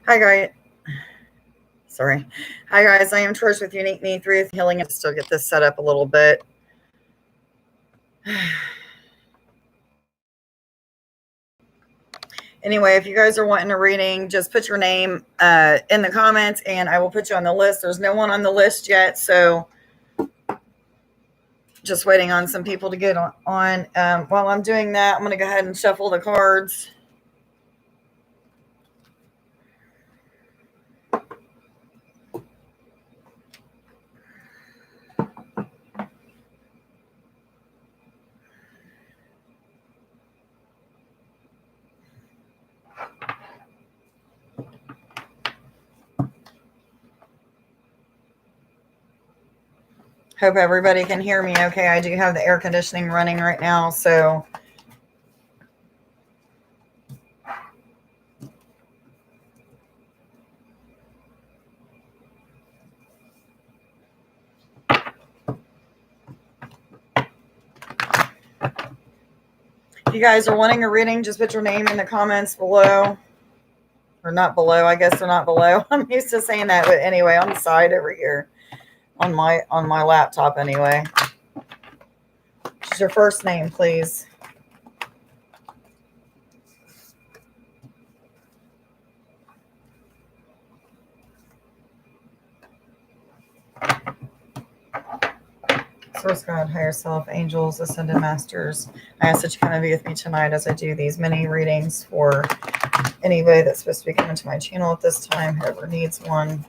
Hi, guys. Sorry. Hi, guys. I am Trish with Unique Me 3 Healing. And still get this set up a little bit. Anyway, if you guys are wanting a reading, just put your name in the comments and I will put you on the list. There's no one on the list yet, so just waiting on some people to get on. While I'm doing that, I'm going to go ahead and shuffle the cards. Hope everybody can hear me okay. I do have the air conditioning running right now, so if you guys are wanting a reading, just put your name in the comments below. Or not below. I guess they're not below. I'm used to saying that, but anyway, on the side over here on my laptop anyway. What's your first name, please? Source God, higher self, angels, ascended masters. I ask that you come and be with me tonight as I do these mini readings for anybody that's supposed to be coming to my channel at this time, whoever needs one,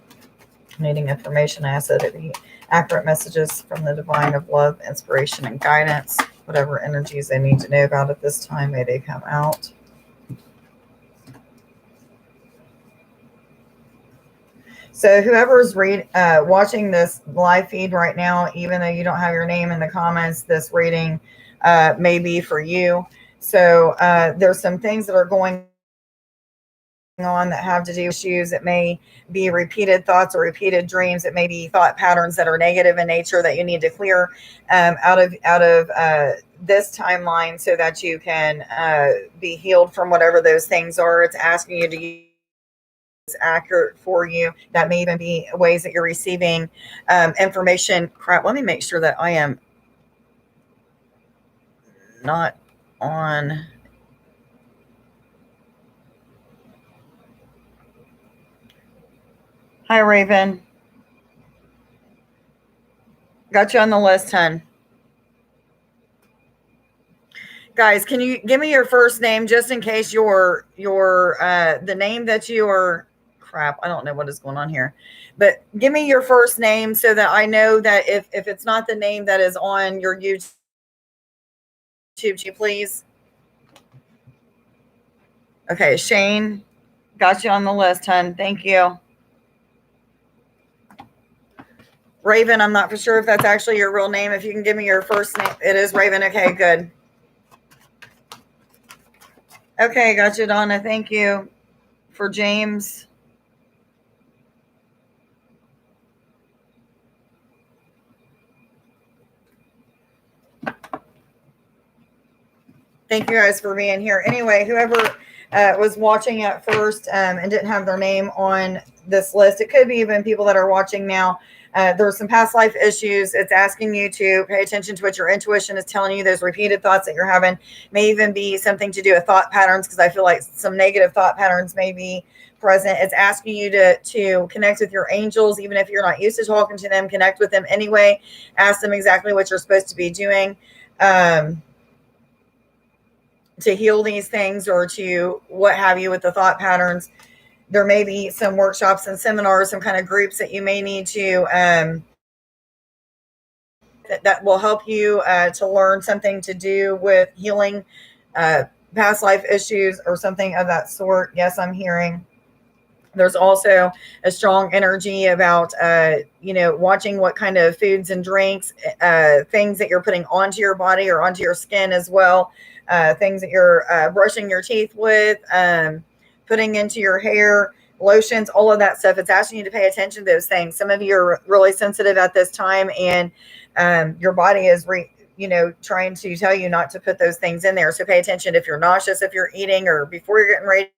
needing information. I ask that it be accurate messages from the divine of love, inspiration, and guidance. Whatever energies they need to know about at this time, may they come out. So whoever's watching this live feed right now, even though you don't have your name in the comments, this reading may be for you. So there's some things that are going on that have to do with issues. It may be repeated thoughts or repeated dreams. It may be thought patterns that are negative in nature that you need to clear out of this timeline so that you can be healed from whatever those things are. It's asking you to use accurate for you. That may even be ways that you're receiving information. Crap, let me make sure that I am not on. Hi, Raven. Got you on the list, hun. Guys, can you give me your first name just in case your the name that you are, crap, I don't know what is going on here. But give me your first name so that I know that if it's not the name that is on your YouTube, please. Okay, Shane, got you on the list, hun. Thank you. Raven, I'm not for sure if that's actually your real name. If you can give me your first name. It is Raven. Okay, good. Okay, got you, Donna. Thank you. For James. Thank you guys for being here. Anyway, whoever was watching at first and didn't have their name on this list, it could be even people that are watching now. There's some past life issues. It's asking you to pay attention to what your intuition is telling you. Those repeated thoughts that you're having may even be something to do with thought patterns, because I feel like some negative thought patterns may be present. It's asking you to connect with your angels, even if you're not used to talking to them. Connect with them anyway. Ask them exactly what you're supposed to be doing. To heal these things or to what have you with the thought patterns. There may be some workshops and seminars, some kind of groups that you may need to that will help you to learn something to do with healing past life issues or something of that sort. Yes, I'm hearing. There's also a strong energy about, watching what kind of foods and drinks, things that you're putting onto your body or onto your skin as well. Things that you're brushing your teeth with, putting into your hair, lotions, all of that stuff. It's asking you to pay attention to those things. Some of you are really sensitive at this time, and your body is trying to tell you not to put those things in there. So pay attention if you're nauseous, if you're eating, or before you're getting ready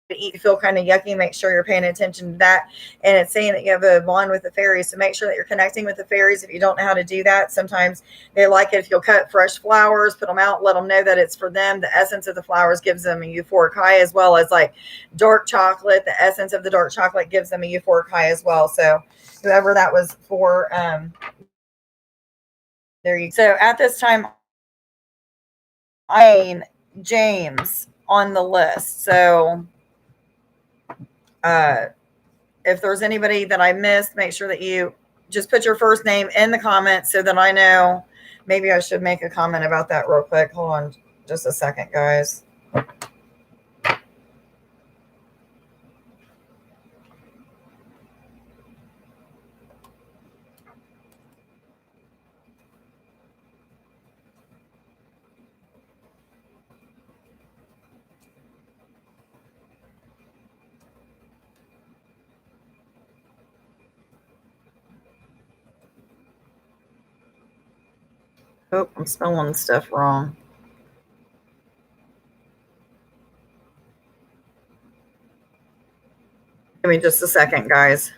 eat, you feel kind of yucky, make sure you're paying attention to that. And it's saying that you have a bond with the fairies, so make sure that you're connecting with the fairies. If you don't know how to do that, sometimes they like it if you'll cut fresh flowers, put them out, let them know that it's for them. The essence of the flowers gives them a euphoric high, as well as like dark chocolate. The essence of the dark chocolate gives them a euphoric high as well. So whoever that was for, there you go. So at this time, James on the list. So if there's anybody that I missed, make sure that you just put your first name in the comments so that I know. Maybe I should make a comment about that real quick. Hold on just a second, guys. Oh, I'm spelling stuff wrong. Give me just a second, guys.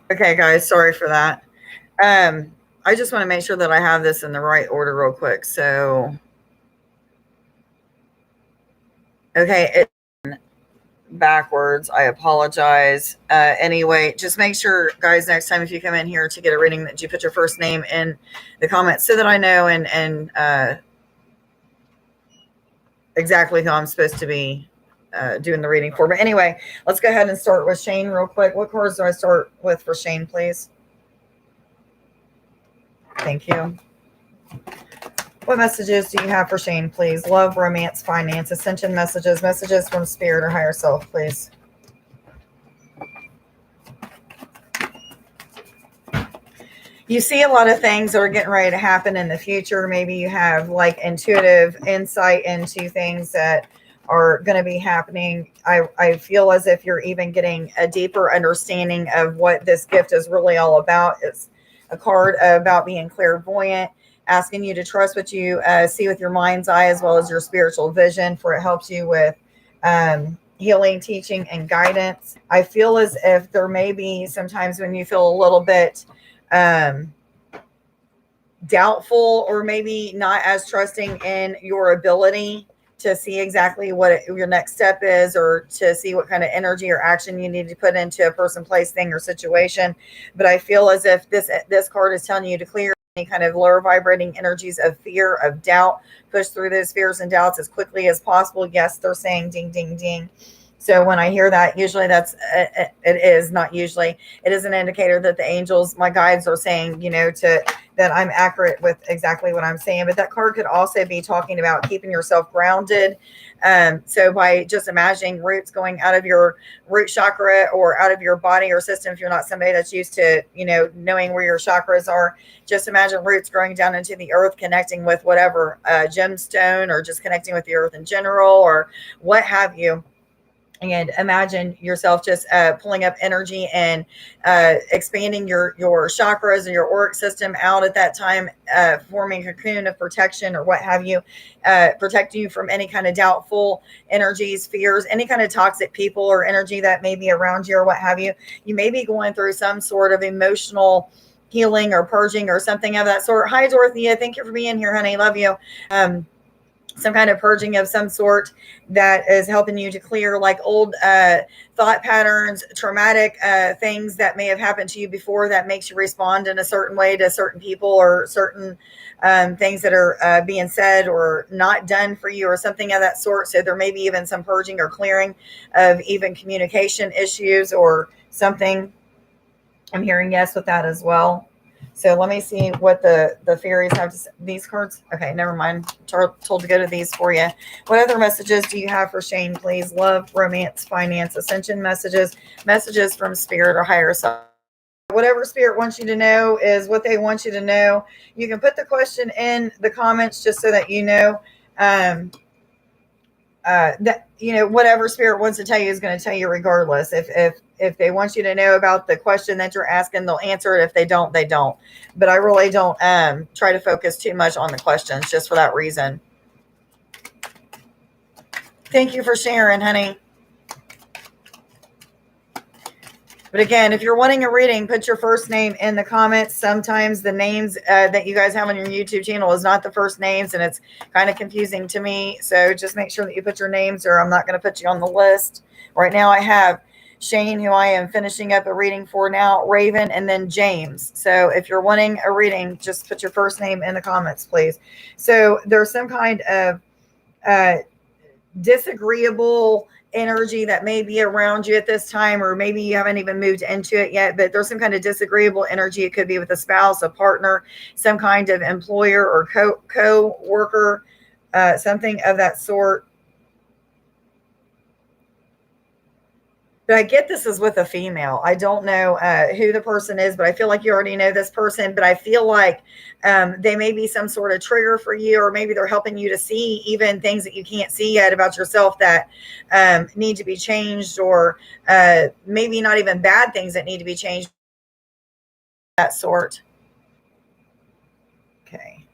Okay, guys, sorry for that. I just want to make sure that I have this in the right order real quick. So, okay, it's backwards. I apologize. Anyway, just make sure, guys, next time if you come in here to get a reading, that you put your first name in the comments so that I know and exactly who I'm supposed to be doing the reading for. But anyway, let's go ahead and start with Shane real quick. What cards do I start with for Shane, please? Thank you. What messages do you have for Shane, please? Love, romance, finance, ascension messages, messages from spirit or higher self, please. You see a lot of things that are getting ready to happen in the future. Maybe you have like intuitive insight into things that are going to be happening. I feel as if you're even getting a deeper understanding of what this gift is really all about. It's a card about being clairvoyant, asking you to trust what you see with your mind's eye as well as your spiritual vision, for it helps you with healing, teaching, and guidance. I feel as if there may be sometimes when you feel a little bit doubtful or maybe not as trusting in your ability to see exactly what your next step is, or to see what kind of energy or action you need to put into a person, place, thing, or situation. But I feel as if this card is telling you to clear any kind of lower vibrating energies of fear, of doubt, push through those fears and doubts as quickly as possible. Yes, they're saying ding, ding, ding. So when I hear that, usually that's, it is not usually, it is an indicator that the angels, my guides, are saying, that I'm accurate with exactly what I'm saying. But that card could also be talking about keeping yourself grounded. So by just imagining roots going out of your root chakra or out of your body or system, if you're not somebody that's used to, knowing where your chakras are, just imagine roots growing down into the earth, connecting with whatever gemstone, or just connecting with the earth in general, or what have you. And imagine yourself just pulling up energy and expanding your chakras and your auric system out at that time, forming a cocoon of protection or what have you, protecting you from any kind of doubtful energies, fears, any kind of toxic people or energy that may be around you or what have you. You may be going through some sort of emotional healing or purging or something of that sort. Hi, Dorothea. Thank you for being here, honey. Love you. Some kind of purging of some sort that is helping you to clear like old thought patterns, traumatic things that may have happened to you before that makes you respond in a certain way to certain people or certain things that are being said or not done for you or something of that sort. So there may be even some purging or clearing of even communication issues or something. I'm hearing yes with that as well. So let me see what the fairies have to say. These cards. Okay, never mind. Told to go to these for you. What other messages do you have for Shane, please? Love, romance, finance, ascension messages, messages from spirit or higher self. Whatever spirit wants you to know is what they want you to know. You can put the question in the comments just so that you know. That whatever spirit wants to tell you is going to tell you regardless. If they want you to know about the question that you're asking, they'll answer it. If they don't, they don't. But I really don't try to focus too much on the questions just for that reason. Thank you for sharing, honey. But again, if you're wanting a reading, put your first name in the comments. Sometimes the names that you guys have on your YouTube channel is not the first names, and it's kind of confusing to me. So just make sure that you put your names, or I'm not going to put you on the list. Right now I have Shane, who I am finishing up a reading for now, Raven, and then James. So if you're wanting a reading, just put your first name in the comments, please. So there's some kind of disagreeable energy that may be around you at this time, or maybe you haven't even moved into it yet, but there's some kind of disagreeable energy. It could be with a spouse, a partner, some kind of employer or co-worker, something of that sort. But I get this is with a female. I don't know who the person is, but I feel like you already know this person. But I feel like they may be some sort of trigger for you, or maybe they're helping you to see even things that you can't see yet about yourself that need to be changed, or maybe not even bad things that need to be changed, that sort. Okay.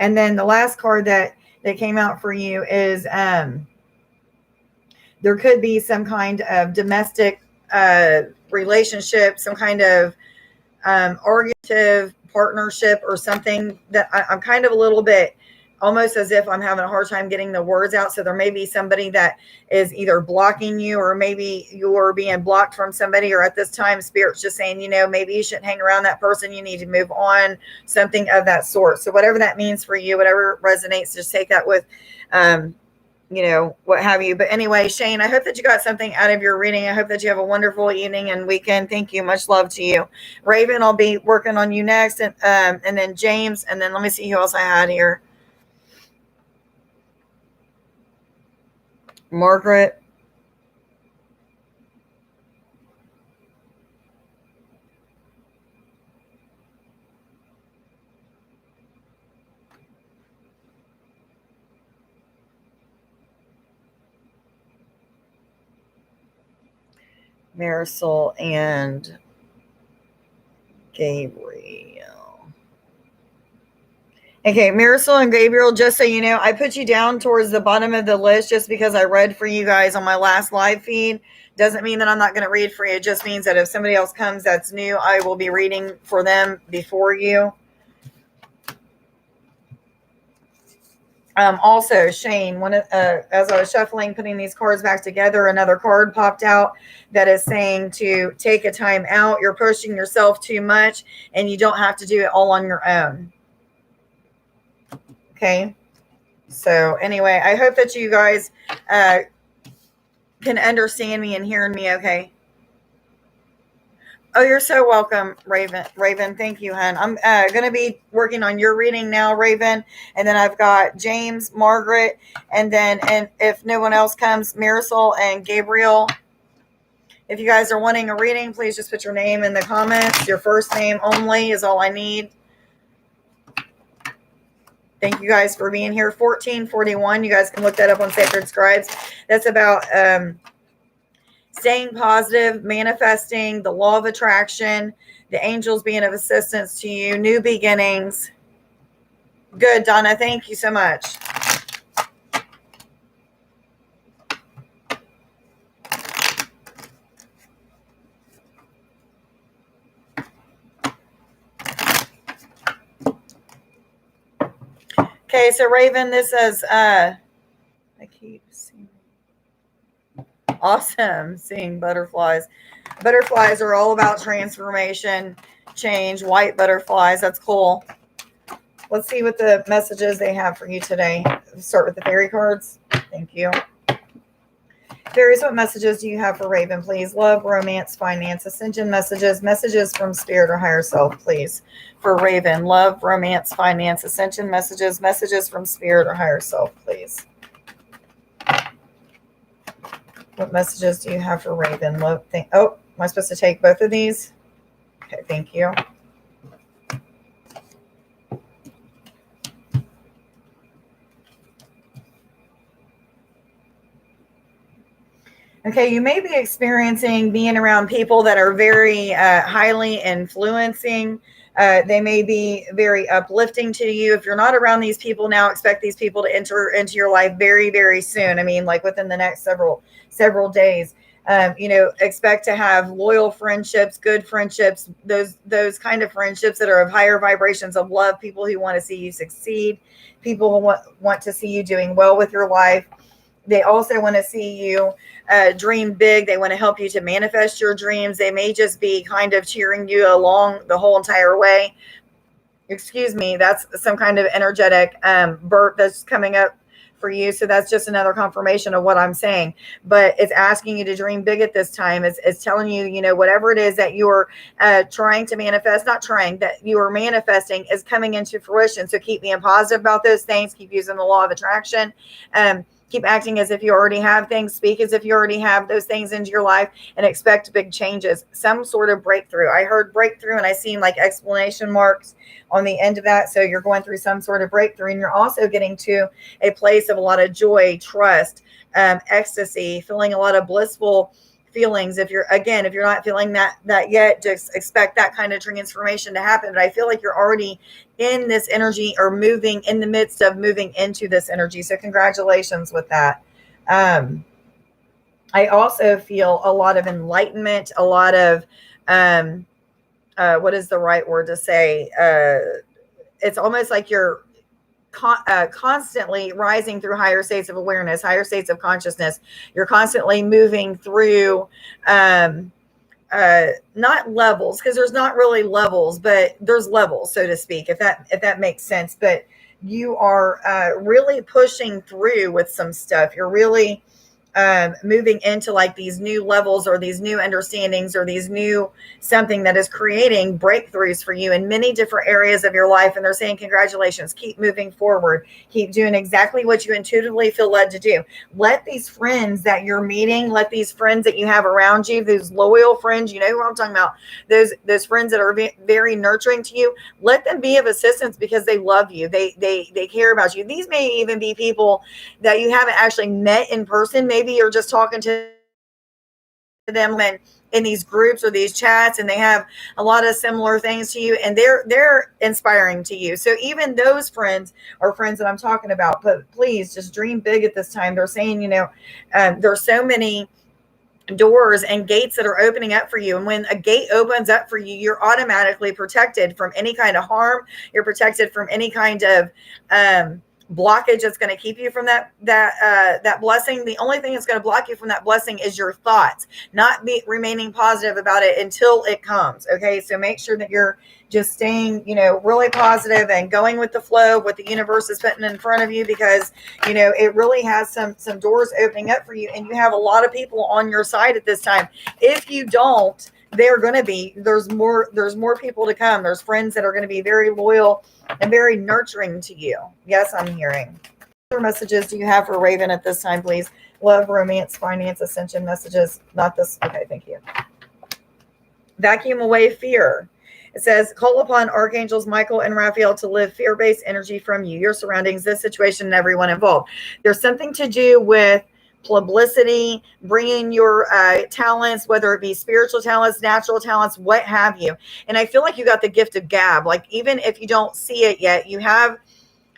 And then the last card that came out for you is there could be some kind of domestic relationship, some kind of argumentative partnership or something that I'm kind of a little bit almost as if I'm having a hard time getting the words out. So there may be somebody that is either blocking you, or maybe you're being blocked from somebody, or at this time spirit's just saying, maybe you shouldn't hang around that person. You need to move on, something of that sort. So whatever that means for you, whatever resonates, just take that with what have you. But anyway, Shane, I hope that you got something out of your reading. I hope that you have a wonderful evening and weekend. Thank you. Much love to you. Raven, I'll be working on you next. And then James, and then let me see who else I had here. Margaret. Marisol and Gabriel. Okay, Marisol and Gabriel, just so you know, I put you down towards the bottom of the list just because I read for you guys on my last live feed. Doesn't mean that I'm not going to read for you. It just means that if somebody else comes that's new, I will be reading for them before you. Also, Shane, as I was shuffling, putting these cards back together, another card popped out that is saying to take a time out. You're pushing yourself too much, and you don't have to do it all on your own. Okay. So anyway, I hope that you guys can understand me and hear me okay. Oh, you're so welcome, Raven. Raven, thank you, hon. I'm going to be working on your reading now, Raven. And then I've got James, Margaret, and if no one else comes, Marisol and Gabriel. If you guys are wanting a reading, please just put your name in the comments. Your first name only is all I need. Thank you guys for being here. 1441. You guys can look that up on Sacred Scribes. That's about staying positive, manifesting, the law of attraction, the angels being of assistance to you, new beginnings. Good, Donna. Thank you so much. Okay, so Raven, this is I keep seeing awesome seeing butterflies. Butterflies are all about transformation, change, white butterflies. That's cool. Let's see what the messages they have for you today. Start with the fairy cards. Thank you. Fairies, what messages do you have for Raven, please? Love, romance, finance, ascension messages, messages from spirit or higher self, please. For Raven, love, romance, finance, ascension messages, messages from spirit or higher self, please. What messages do you have for Raven? Love, oh, am I supposed to take both of these? Okay, thank you. Okay, you may be experiencing being around people that are very highly influencing. They may be very uplifting to you. If you're not around these people now, expect these people to enter into your life very, very soon. I mean, like within the next several days. Expect to have loyal friendships, good friendships, those kind of friendships that are of higher vibrations of love, people who want to see you succeed, people who want to see you doing well with your life. They also want to see you dream big. They want to help you to manifest your dreams. They may just be kind of cheering you along the whole entire way. Excuse me, that's some kind of energetic burp that's coming up for you. So that's just another confirmation of what I'm saying. But it's asking you to dream big at this time. It's telling you, whatever it is that you're trying to manifest, not trying, that you are manifesting is coming into fruition. So keep being positive about those things. Keep using the law of attraction. Keep acting as if you already have things. Speak as if you already have those things into your life and expect big changes, some sort of breakthrough. I heard breakthrough and I seen like exclamation marks on the end of that. So you're going through some sort of breakthrough, and you're also getting to a place of a lot of joy, trust, ecstasy, feeling a lot of blissful feelings. If you're not feeling that yet, just expect that kind of transformation to happen. But I feel like you're already in this energy or moving in the midst of moving into this energy. So congratulations with that. I also feel a lot of enlightenment, a lot of, what is the right word to say? It's almost like you're constantly rising through higher states of awareness, higher states of consciousness. You're constantly moving through, not levels, because there's not really levels, but there's levels, so to speak, if that makes sense. But you are really pushing through with some stuff. You're really moving into like these new levels or these new understandings or these new something that is creating breakthroughs for you in many different areas of your life. And they're saying, congratulations, keep moving forward, keep doing exactly what you intuitively feel led to do. Let these friends that you're meeting, let these friends that you have around you, those loyal friends, you know who I'm talking about, those friends that are very nurturing to you, let them be of assistance because they love you. They care about you. These may even be people that you haven't actually met in person. Maybe you're just talking to them in these groups or these chats, and they have a lot of similar things to you, and they're inspiring to you. So even those friends are friends that I'm talking about. But please just dream big at this time. They're saying, there's so many doors and gates that are opening up for you. And when a gate opens up for you, you're automatically protected from any kind of harm. You're protected from any kind of blockage that's going to keep you from that blessing. The only thing that's going to block you from that blessing is your thoughts, not remaining positive about it until it comes. Okay, so make sure that you're just staying, really positive and going with the flow of what the universe is putting in front of you, because it really has some doors opening up for you, and you have a lot of people on your side at this time. If you don't, they're going to be, there's more people to come. There's friends that are going to be very loyal and very nurturing to you. Yes, I'm hearing. What other messages do you have for Raven at this time, please? Love, romance, finance, ascension messages. Not this. Okay, thank you. Vacuum away fear. It says, call upon archangels Michael and Raphael to lift fear-based energy from you, your surroundings, this situation, and everyone involved. There's something to do with publicity, bringing your talents, whether it be spiritual talents, natural talents, what have you. And I feel like you got the gift of gab. Like, even if you don't see it yet, you have.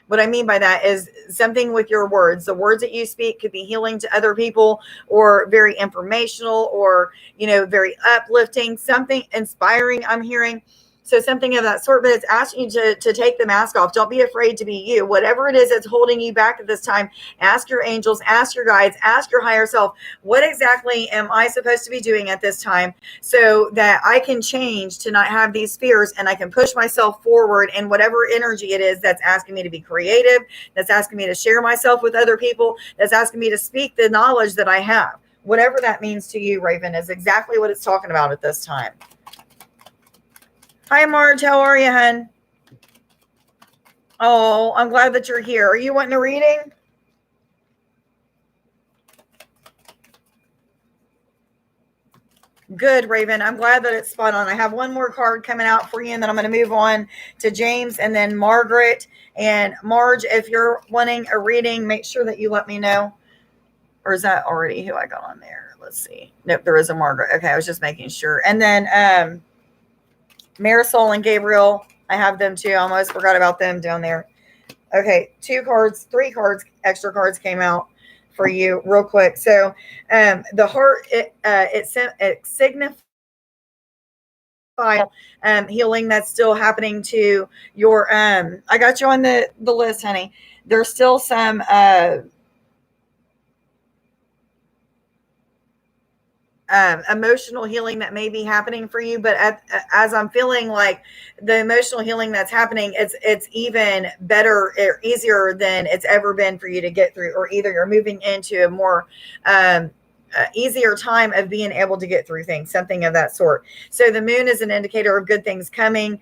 What I mean by that is something with your words. The words that you speak could be healing to other people, or very informational, or very uplifting, something inspiring, I'm hearing. So something of that sort, but it's asking you to take the mask off. Don't be afraid to be you. Whatever it is that's holding you back at this time, ask your angels, ask your guides, ask your higher self, what exactly am I supposed to be doing at this time so that I can change to not have these fears, and I can push myself forward in whatever energy it is that's asking me to be creative, that's asking me to share myself with other people, that's asking me to speak the knowledge that I have. whatever that means to you, Raven, is exactly what it's talking about at this time. Hi, Marge. How are you, hun? Oh, I'm glad that you're here. Are you wanting a reading? Good, Raven. I'm glad that it's spot on. I have one more card coming out for you, and then I'm going to move on to James and then Margaret. And Marge, if you're wanting a reading, make sure that you let me know. Or is that already who I got on there? Let's see. Nope, there is a Margaret. Okay, I was just making sure. And then Marisol and Gabriel, I have them too. I almost forgot about them down there. Okay, 2 cards, 3 cards, extra cards came out for you real quick. So the heart, it signifies healing that's still happening to your, I got you on the list, honey. There's still some emotional healing that may be happening for you, but as I'm feeling like the emotional healing that's happening, it's even better or easier than it's ever been for you to get through, or either you're moving into a more easier time of being able to get through things, something of that sort. So the moon is an indicator of good things coming,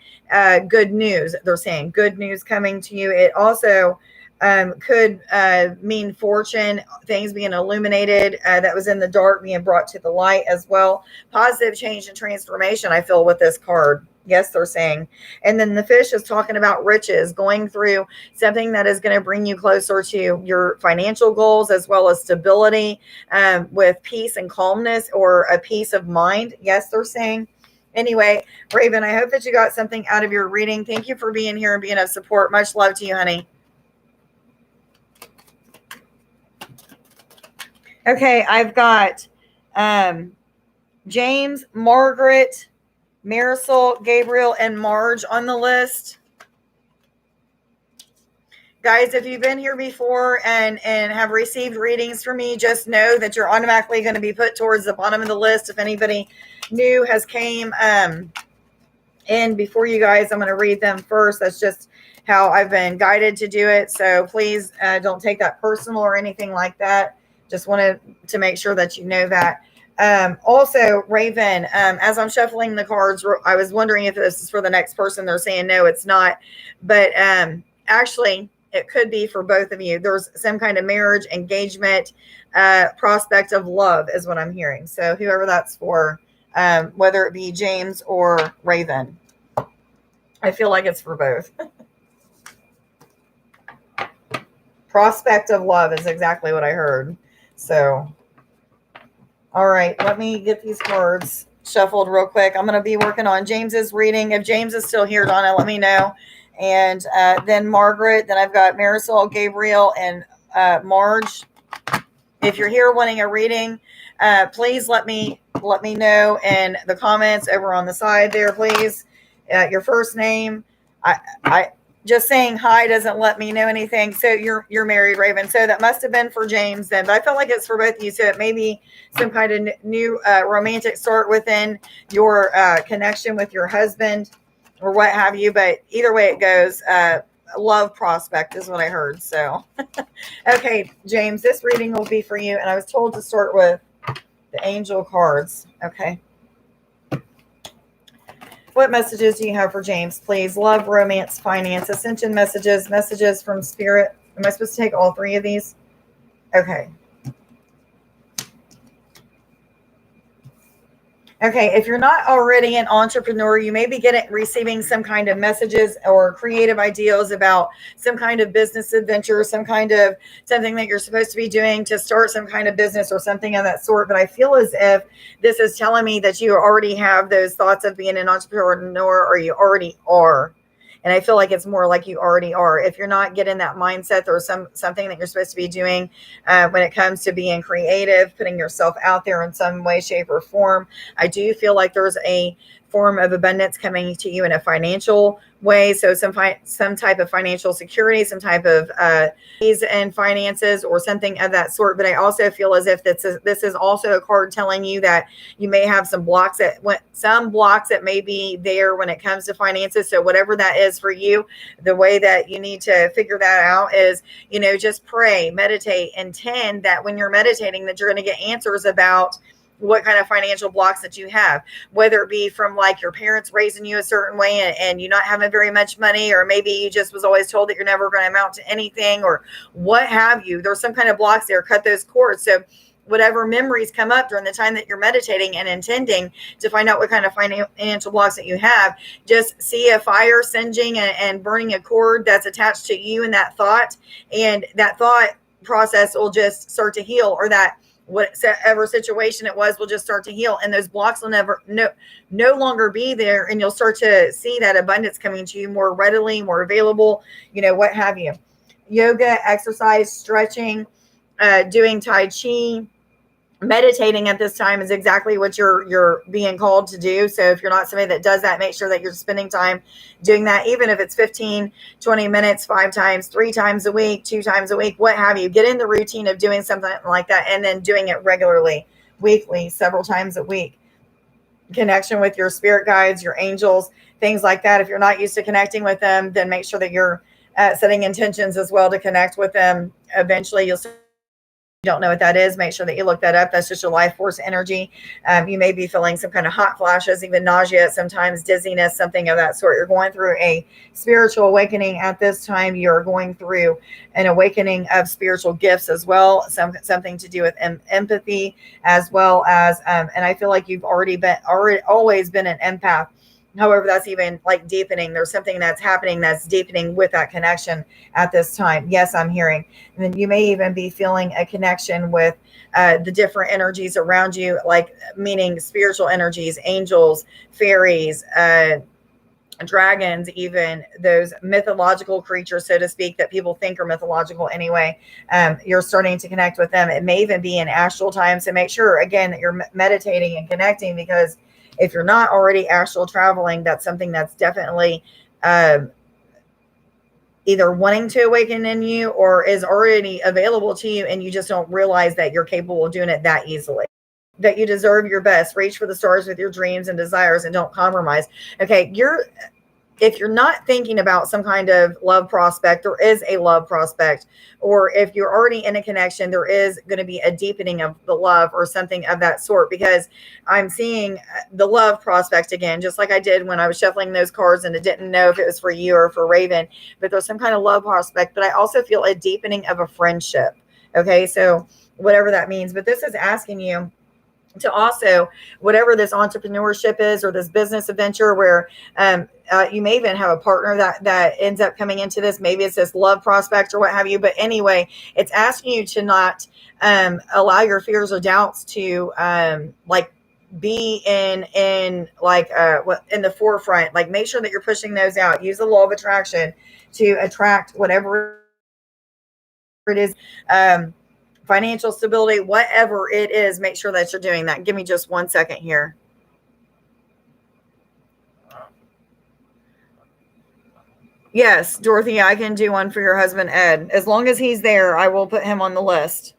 good news. They're saying good news coming to you. It also could mean fortune, things being illuminated that was in the dark being brought to the light as well. Positive change and transformation, I feel, with this card. Yes, they're saying. And then the fish is talking about riches, going through something that is going to bring you closer to your financial goals, as well as stability with peace and calmness, or a peace of mind. Yes, they're saying. Anyway, Raven, I hope that you got something out of your reading. Thank you for being here and being of support. Much love to you, honey. Okay, I've got James, Margaret, Marisol, Gabriel, and Marge on the list. Guys, if you've been here before and have received readings from me, just know that you're automatically going to be put towards the bottom of the list. If anybody new has came in before you guys, I'm going to read them first. That's just how I've been guided to do it. So please don't take that personal or anything like that. Just wanted to make sure that you know that. Also, Raven, as I'm shuffling the cards, I was wondering if this is for the next person. They're saying no, it's not. But actually, it could be for both of you. There's some kind of marriage, engagement, prospect of love is what I'm hearing. So whoever that's for, whether it be James or Raven, I feel like it's for both. Prospect of love is exactly what I heard. So, all right, let me get these cards shuffled real quick. I'm going to be working on James's reading. If James is still here, Donna, let me know. And then Margaret. Then I've got Marisol, Gabriel, and Marge. If you're here wanting a reading, please let me know in the comments over on the side there, please. Your first name. I just saying hi doesn't let me know anything. So you're married, Raven. So that must have been for James then. But I felt like it's for both of you. So it may be some kind of new romantic start within your connection with your husband or what have you. But either way it goes, love prospect is what I heard. So, okay, James, this reading will be for you. And I was told to start with the angel cards. Okay. What messages do you have for James, please? Love, romance, finance, ascension messages, messages from spirit. Am I supposed to take all 3 of these? Okay. Okay, if you're not already an entrepreneur, you may be receiving some kind of messages or creative ideas about some kind of business adventure, some kind of something that you're supposed to be doing to start some kind of business or something of that sort. But I feel as if this is telling me that you already have those thoughts of being an entrepreneur, or you already are. And I feel like it's more like you already are. If you're not getting that mindset, or something that you're supposed to be doing when it comes to being creative, putting yourself out there in some way, shape, or form, I do feel like there's a form of abundance coming to you in a financial way. So some type of financial security, some type of ease and finances or something of that sort. But I also feel as if this is also a card telling you that you may have some blocks that may be there when it comes to finances. So whatever that is for you, the way that you need to figure that out is, just pray, meditate, intend that when you're meditating that you're going to get answers about what kind of financial blocks that you have, whether it be from like your parents raising you a certain way and you not having very much money, or maybe you just was always told that you're never going to amount to anything, or what have you. There's some kind of blocks there. Cut those cords. So whatever memories come up during the time that you're meditating and intending to find out what kind of financial blocks that you have, just see a fire singeing and burning a cord that's attached to you and that thought, and that thought process will just start to heal, or that whatever situation it was will just start to heal, and those blocks will no longer be there, and you'll start to see that abundance coming to you more readily, more available, what have you. Yoga, exercise, stretching, doing Tai Chi, meditating at this time is exactly what you're being called to do. So if you're not somebody that does that, make sure that you're spending time doing that, even if it's 15-20 minutes 5 times, 3 times a week, 2 times a week, what have you. Get in the routine of doing something like that, and then doing it regularly, weekly, several times a week. Connection with your spirit guides, your angels, things like that. If you're not used to connecting with them, then make sure that you're setting intentions as well to connect with them. Eventually you'll don't know what that is, make sure that you look that up. That's just your life force energy. You may be feeling some kind of hot flashes, even nausea, sometimes dizziness, something of that sort. You're going through a spiritual awakening at this time. You're going through an awakening of spiritual gifts as well, something to do with empathy, as well as, and I feel like you've always been an empath. However, that's even like deepening. There's something that's happening that's deepening with that connection at this time. Yes, I'm hearing. And then you may even be feeling a connection with the different energies around you, like meaning spiritual energies, angels, fairies, dragons, even those mythological creatures, so to speak, that people think are mythological anyway. You're starting to connect with them. It may even be in astral time. So make sure, again, that you're meditating and connecting, because if you're not already astral traveling, that's something that's definitely either wanting to awaken in you or is already available to you, and you just don't realize that you're capable of doing it that easily. That you deserve your best. Reach for the stars with your dreams and desires, and don't compromise. Okay, if you're not thinking about some kind of love prospect, there is a love prospect. Or if you're already in a connection, there is going to be a deepening of the love or something of that sort, because I'm seeing the love prospect again, just like I did when I was shuffling those cards and I didn't know if it was for you or for Raven, but there's some kind of love prospect. But I also feel a deepening of a friendship. Okay, so whatever that means, but this is asking you to also, whatever this entrepreneurship is or this business adventure, where you may even have a partner that ends up coming into this. Maybe it's this love prospect or what have you. But anyway, it's asking you to not allow your fears or doubts to like be in like in the forefront. Like, make sure that you're pushing those out. Use the law of attraction to attract whatever it is. Financial stability, whatever it is, make sure that you're doing that. Give me just 1 second here. Yes, Dorothy, I can do one for your husband, Ed. As long as he's there, I will put him on the list.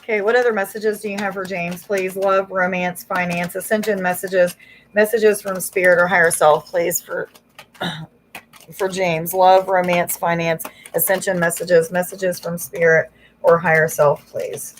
Okay, what other messages do you have for James? Please, love, romance, finance, ascension messages from spirit or higher self, please, for James. Love, romance, finance, ascension messages from spirit or higher self, please.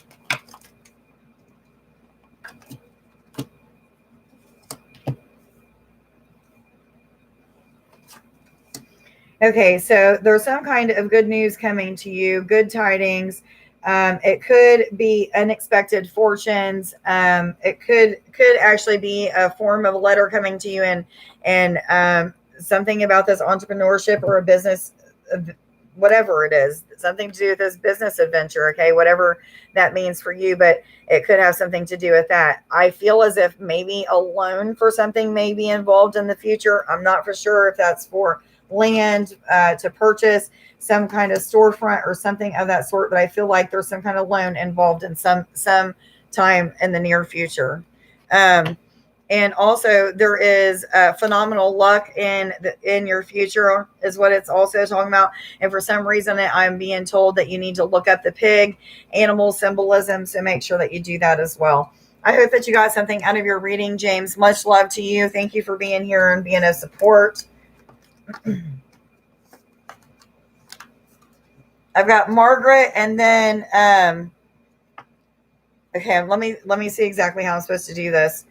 Okay, so there's some kind of good news coming to you, good tidings. It could be unexpected fortunes. It could actually be a form of a letter coming to you, and something about this entrepreneurship or a business, whatever it is, something to do with this business adventure. Okay, whatever that means for you, but it could have something to do with that. I feel as if maybe a loan for something may be involved in the future. I'm not for sure if that's for land to purchase some kind of storefront or something of that sort. But I feel like there's some kind of loan involved in some time in the near future. Um, and also there is phenomenal luck in your future is what it's also talking about. And for some reason I'm being told that you need to look up the pig animal symbolism, so make sure that you do that as well. I hope that you got something out of your reading, James. Much love to you. Thank you for being here and being a support. I've got Margaret, and then okay, let me see exactly how I'm supposed to do this.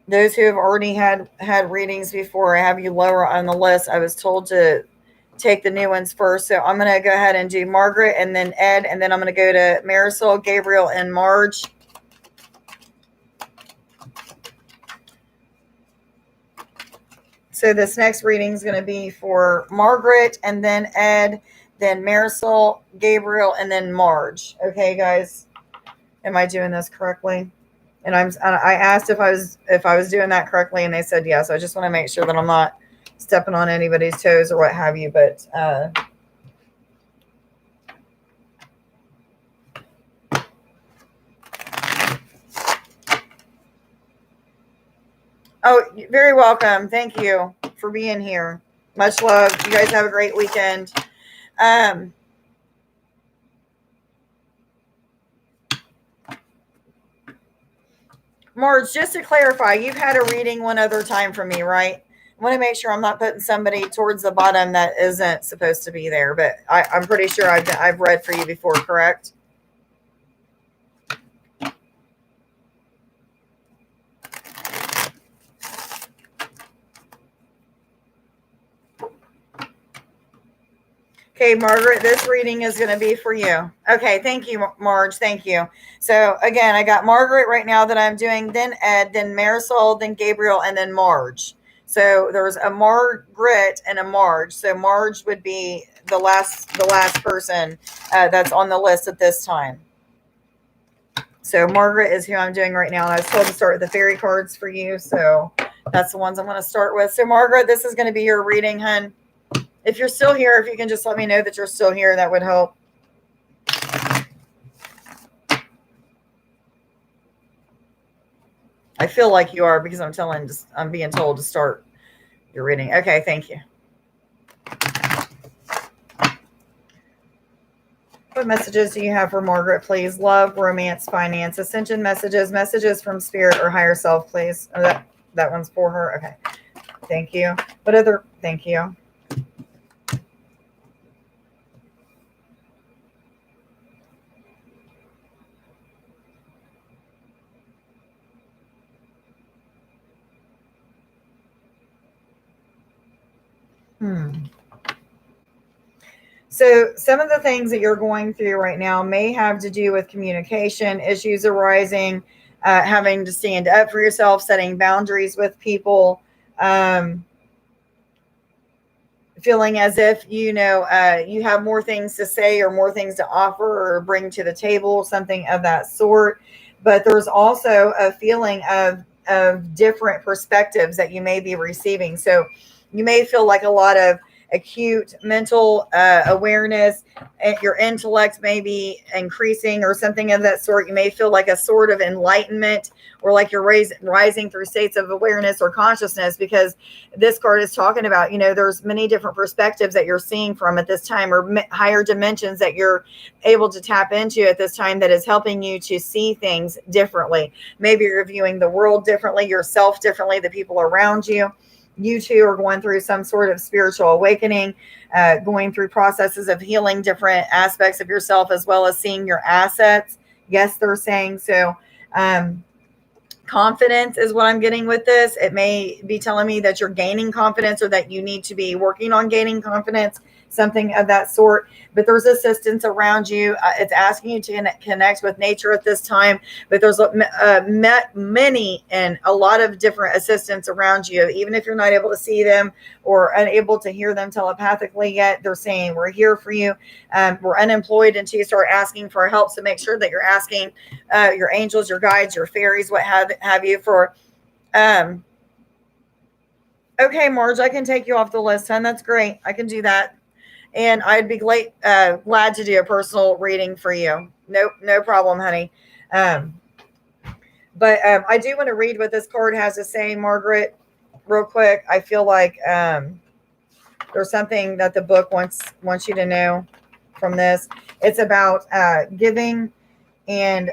Those who have already had readings before, I have you lower on the list. I was told to take the new ones first, so I'm going to go ahead and do Margaret, and then Ed, and then I'm going to go to Marisol, Gabriel, and Marge. So this next reading is going to be for Margaret, and then Ed, then Marisol, Gabriel, and then Marge. Okay, guys, am I doing this correctly? And I asked if I was doing that correctly, and they said yes. I just want to make sure that I'm not stepping on anybody's toes or what have you. But oh, you're very welcome. Thank you for being here. Much love. You guys have a great weekend. Marge, just to clarify, you've had a reading one other time from me, right? I want to make sure I'm not putting somebody towards the bottom that isn't supposed to be there, but I'm pretty sure I've read for you before, correct? Okay, Margaret, this reading is going to be for you. Okay, thank you, Marge. Thank you. So again, I got Margaret right now that I'm doing, then Ed, then Marisol, then Gabriel, and then Marge. So there's a Margaret and a Marge. So Marge would be the last person that's on the list at this time. So Margaret is who I'm doing right now. And I was told to start with the fairy cards for you. So that's the ones I'm going to start with. So Margaret, this is going to be your reading, hun. If you're still here, if you can just let me know that you're still here, that would help. I feel like you are because I'm being told to start your reading. Okay, thank you. What messages do you have for Margaret, please? Love, romance, finance, ascension messages from spirit or higher self, please. Oh, that one's for her. Okay. Thank you. Thank you. So some of the things that you're going through right now may have to do with communication issues arising, having to stand up for yourself, setting boundaries with people, feeling as if you have more things to say or more things to offer or bring to the table, something of that sort. But there's also a feeling of different perspectives that you may be receiving. So you may feel like a lot of acute mental awareness, and your intellect may be increasing or something of that sort. You may feel like a sort of enlightenment, or like you're rising through states of awareness or consciousness, because this card is talking about, there's many different perspectives that you're seeing from at this time, or higher dimensions that you're able to tap into at this time that is helping you to see things differently. Maybe you're viewing the world differently, yourself differently, the people around you. You two are going through some sort of spiritual awakening, going through processes of healing different aspects of yourself, as well as seeing your assets. Yes, they're saying so. Confidence is what I'm getting with this. It may be telling me that you're gaining confidence, or that you need to be working on gaining confidence, something of that sort. But there's assistance around you. It's asking you to connect with nature at this time. But there's many and a lot of different assistants around you. Even if you're not able to see them or unable to hear them telepathically yet, they're saying, we're here for you. We're unemployed until you start asking for help. So make sure that you're asking your angels, your guides, your fairies, what have you, for Okay, Marge, I can take you off the list, hon. That's great. I can do that. And I'd be glad to do a personal reading for you. No problem, honey. Um, but I do want to read what this card has to say, Margaret, real quick. I feel like there's something that the book wants you to know from this. It's about giving and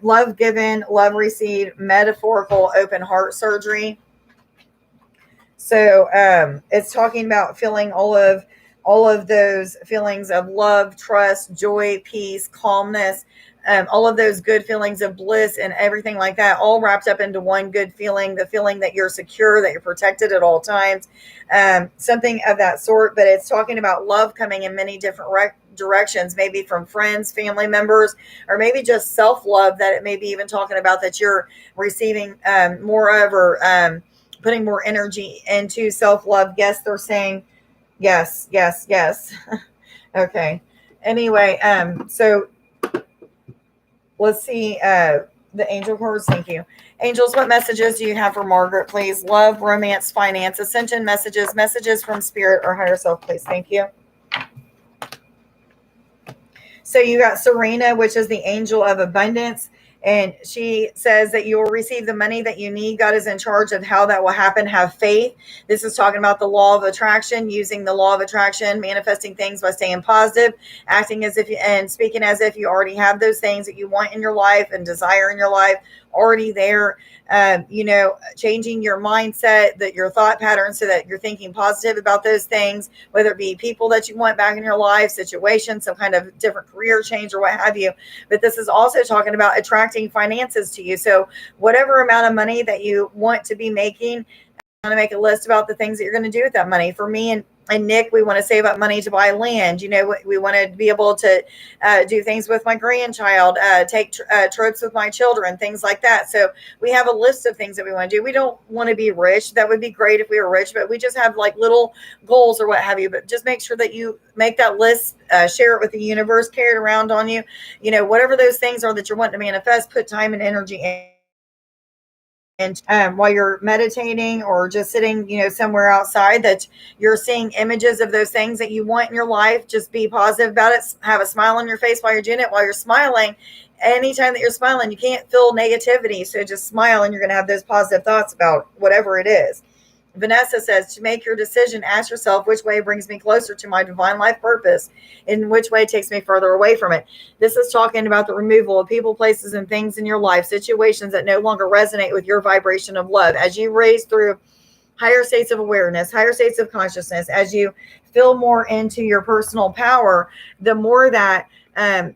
love given, love received, metaphorical open heart surgery. So it's talking about feeling all of those feelings of love, trust, joy, peace, calmness, all of those good feelings of bliss and everything like that, all wrapped up into one good feeling, the feeling that you're secure, that you're protected at all times, something of that sort. But it's talking about love coming in many different directions, maybe from friends, family members, or maybe just self-love, that it may be even talking about that you're receiving more of, or putting more energy into self-love. Yes, they're saying yes, yes, yes. Okay. Anyway, so let's see the angel cards. Thank you. Angels, what messages do you have for Margaret, please? Love, romance, finance, ascension messages, messages from spirit or higher self, please. Thank you. So you got Serena, which is the angel of abundance. And she says that you will receive the money that you need. God is in charge of how that will happen. Have faith. This is talking about the law of attraction, using the law of attraction, manifesting things by staying positive, acting as if you, and speaking as if you already have those things that you want in your life and desire in your life already there. Changing your mindset, that your thought pattern, so that you're thinking positive about those things, whether it be people that you want back in your life, situations, some kind of different career change or what have you. But this is also talking about attracting finances to you. So whatever amount of money that you want to be making, want to make a list about the things that you're going to do with that money. For me and Nick, we want to save up money to buy land. We want to be able to do things with my grandchild, take trips with my children, things like that. So we have a list of things that we want to do. We don't want to be rich. That would be great if we were rich, but we just have like little goals or what have you. But just make sure that you make that list, share it with the universe, carry it around on you. Whatever those things are that you're wanting to manifest, put time and energy in. And while you're meditating or just sitting, somewhere outside, that you're seeing images of those things that you want in your life. Just be positive about it. Have a smile on your face while you're doing it. While you're smiling, anytime that you're smiling, you can't feel negativity. So just smile, and you're going to have those positive thoughts about whatever it is. Vanessa says, to make your decision, ask yourself, which way brings me closer to my divine life purpose, and which way takes me further away from it. This is talking about the removal of people, places, and things in your life, situations that no longer resonate with your vibration of love. As you raise through higher states of awareness, higher states of consciousness, as you feel more into your personal power, the more that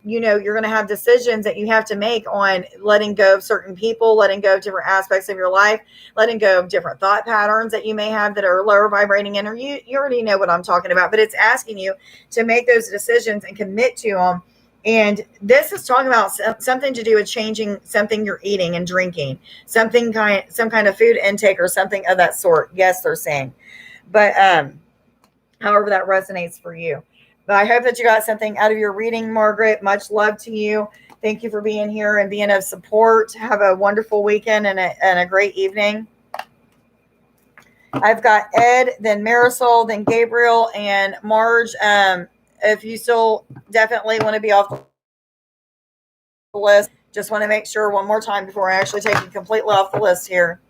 you're going to have decisions that you have to make on letting go of certain people, letting go of different aspects of your life, letting go of different thought patterns that you may have that are lower vibrating energy. You already know what I'm talking about, but it's asking you to make those decisions and commit to them. And this is talking about something to do with changing something you're eating and drinking, some kind of food intake or something of that sort. Yes, they're saying, but however that resonates for you. But I hope that you got something out of your reading, Margaret. Much love to you. Thank you for being here and being of support. Have a wonderful weekend and a great evening. I've got Ed, then Marisol, then Gabriel, and Marge. If you still definitely want to be off the list, just want to make sure one more time before I actually take you completely off the list here.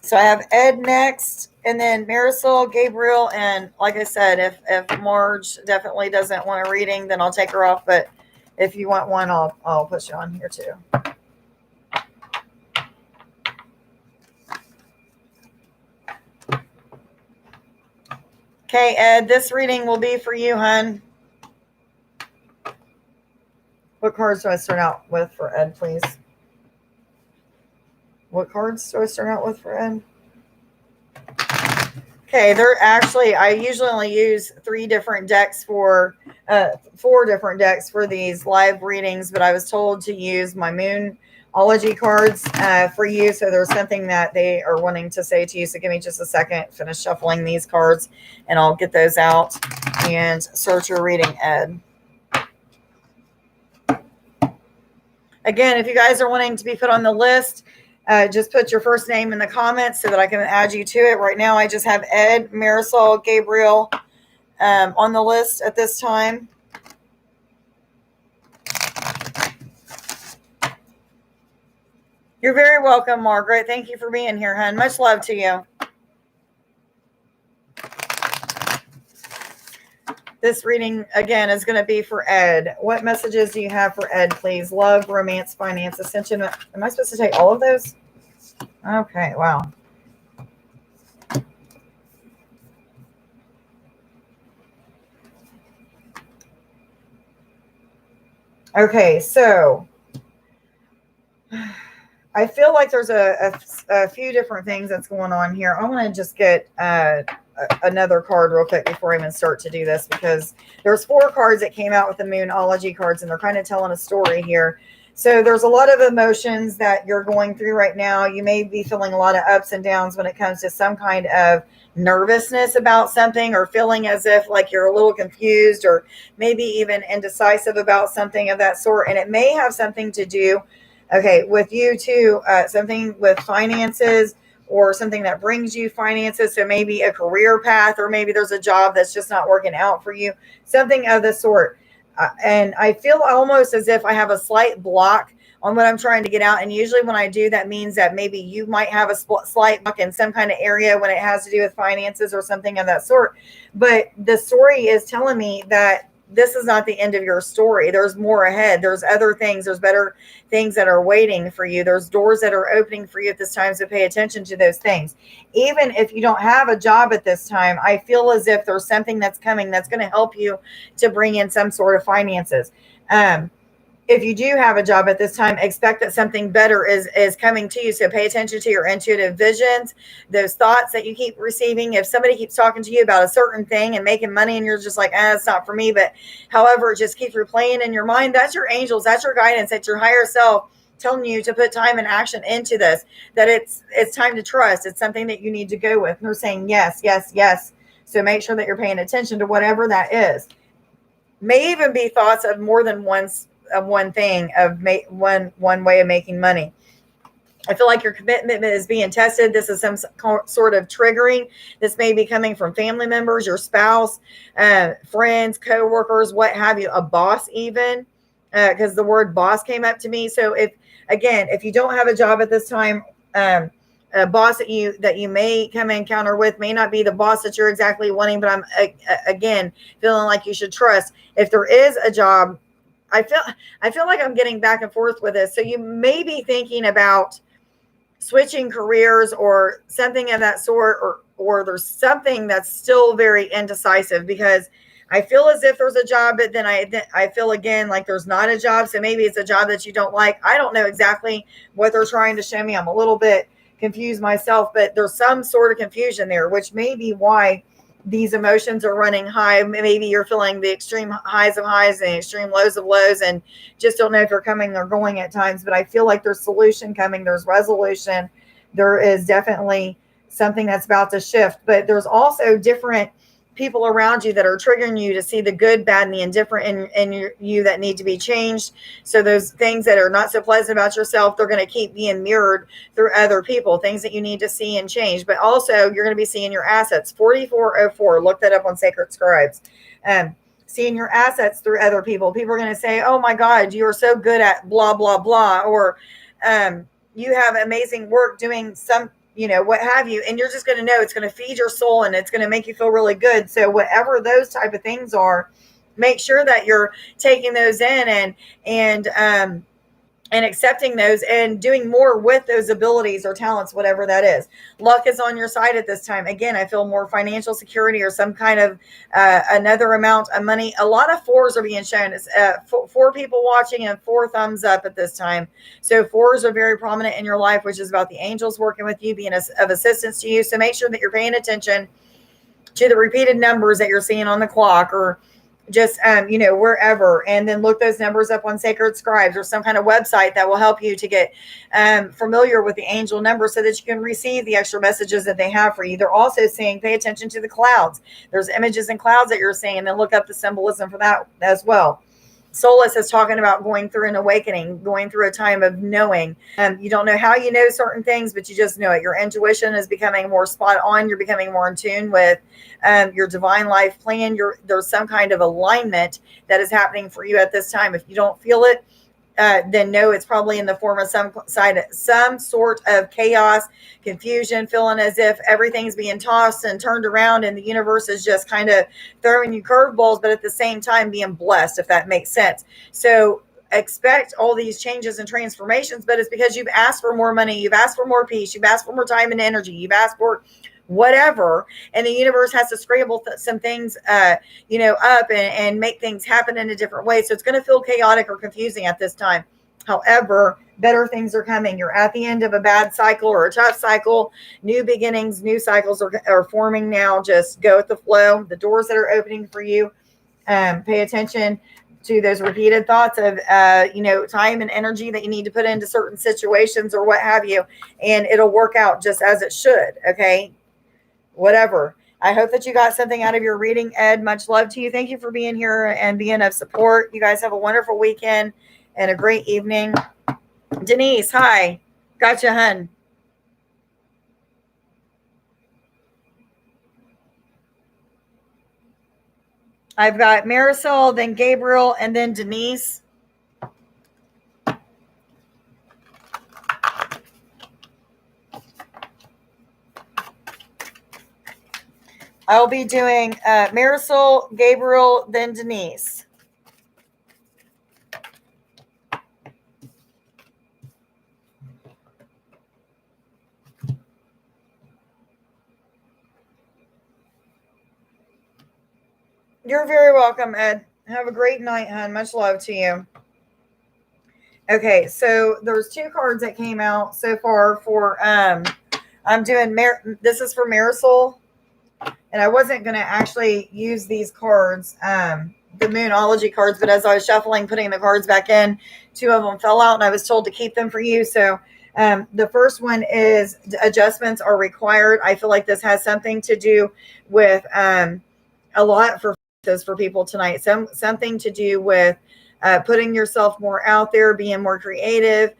So I have Ed next, and then Marisol, Gabriel, and like I said, if Marge definitely doesn't want a reading, then I'll take her off. But if you want one, I'll put you on here too. Okay, Ed, this reading will be for you, hun. What cards do I start out with for Ed, please? What cards do I start out with for Ed? Okay, I usually only use 4 different decks for these live readings, but I was told to use my Moonology cards for you. So there's something that they are wanting to say to you. So give me just a second, finish shuffling these cards, and I'll get those out and start your reading, Ed. Again, if you guys are wanting to be put on the list, Just put your first name in the comments so that I can add you to it. Right now, I just have Ed, Marisol, Gabriel on the list at this time. You're very welcome, Margaret. Thank you for being here, hon. Much love to you. This reading, again, is going to be for Ed. What messages do you have for Ed, please? Love, romance, finance, ascension. Am I supposed to take all of those? Okay, wow. Okay, so I feel like there's a few different things that's going on here. I want to just get another card real quick before I even start to do this, because there's 4 cards that came out with the Moonology cards, and they're kind of telling a story here. So there's a lot of emotions that you're going through right now. You may be feeling a lot of ups and downs when it comes to some kind of nervousness about something, or feeling as if like you're a little confused, or maybe even indecisive about something of that sort. And it may have something to do, okay, with you too, something with finances, or something that brings you finances. So maybe a career path, or maybe there's a job that's just not working out for you, something of the sort. And I feel almost as if I have a slight block on what I'm trying to get out. And usually when I do, that means that maybe you might have a slight block in some kind of area when it has to do with finances or something of that sort. But the story is telling me that this is not the end of your story. There's more ahead. There's other things. There's better things that are waiting for you. There's doors that are opening for you at this time. So pay attention to those things. Even if you don't have a job at this time, I feel as if there's something that's coming that's going to help you to bring in some sort of finances. If you do have a job at this time, expect that something better is coming to you. So pay attention to your intuitive visions, those thoughts that you keep receiving. If somebody keeps talking to you about a certain thing and making money, and you're just like, it's not for me, but however, it just keeps replaying in your mind, that's your angels, that's your guidance, that's your higher self telling you to put time and action into this, that it's time to trust. It's something that you need to go with. And they're saying yes, yes, yes. So make sure that you're paying attention to whatever that is. May even be thoughts of more than one thing, of one way of making money. I feel like your commitment is being tested. This is some sort of triggering. This may be coming from family members, your spouse, friends, co-workers, what have you, a boss even, because the word boss came up to me. So if you don't have a job at this time, a boss that you may come encounter with may not be the boss that you're exactly wanting, but I'm again feeling like you should trust. If there is a job, I feel like I'm getting back and forth with this. So you may be thinking about switching careers or something of that sort, or there's something that's still very indecisive, because I feel as if there's a job, but then I feel again like there's not a job. So maybe it's a job that you don't like. I don't know exactly what they're trying to show me. I'm a little bit confused myself, but there's some sort of confusion there, which may be why these emotions are running high. Maybe you're feeling the extreme highs of highs and extreme lows of lows, and just don't know if you're coming or going at times. But I feel like there's solution coming. There's resolution. There is definitely something that's about to shift. But there's also different people around you that are triggering you to see the good, bad, and the indifferent in you that need to be changed. So those things that are not so pleasant about yourself, they're going to keep being mirrored through other people, things that you need to see and change. But also you're going to be seeing your assets. 4404, look that up on Sacred Scribes. Seeing your assets through other people. People are going to say, oh my God, you are so good at blah, blah, blah. Or you have amazing work doing some, what have you, and you're just going to know it's going to feed your soul and it's going to make you feel really good. So whatever those type of things are, make sure that you're taking those in and accepting those and doing more with those abilities or talents, whatever that is. Luck is on your side at this time. Again, I feel more financial security or some kind of another amount of money. A lot of 4s are being shown. It's 4 people watching and 4 thumbs up at this time. So 4s are very prominent in your life, which is about the angels working with you, being of assistance to you. So make sure that you're paying attention to the repeated numbers that you're seeing on the clock, or just, wherever, and then look those numbers up on Sacred Scribes or some kind of website that will help you to get familiar with the angel numbers so that you can receive the extra messages that they have for you. They're also saying, pay attention to the clouds. There's images in clouds that you're seeing, and then look up the symbolism for that as well. Solace is talking about going through an awakening, going through a time of knowing. You don't know how you know certain things, but you just know it. Your intuition is becoming more spot on. You're becoming more in tune with your divine life plan. There's some kind of alignment that is happening for you at this time. If you don't feel it, then no, it's probably in the form of some sort of chaos, confusion, feeling as if everything's being tossed and turned around and the universe is just kind of throwing you curveballs, but at the same time being blessed, if that makes sense. So expect all these changes and transformations, but it's because you've asked for more money, you've asked for more peace, you've asked for more time and energy, you've asked for whatever, and the universe has to scramble some things up and make things happen in a different way. So it's going to feel chaotic or confusing at this time. However, better things are coming. You're at the end of a bad cycle or a tough cycle. New beginnings, new cycles are forming now. Just go with the flow. The doors that are opening for you, pay attention to those repeated thoughts of time and energy that you need to put into certain situations or what have you, and it'll work out just as it should. Okay, whatever. I hope that you got something out of your reading, Ed. Much love to you. Thank you for being here and being of support. You guys have a wonderful weekend and a great evening. Denise, hi. Gotcha, hun. I've got Marisol, then Gabriel, and then Denise. I'll be doing Marisol, Gabriel, then Denise. You're very welcome, Ed. Have a great night, hon. Much love to you. Okay, so there's two cards that came out so far for I'm doing this is for Marisol, and I wasn't going to actually use these cards, the Moonology cards, but as I was shuffling, putting the cards back in, two of them fell out, and I was told to keep them for you. So the first one is adjustments are required. I feel like this has something to do with a lot for people tonight. Something to do with putting yourself more out there, being more creative,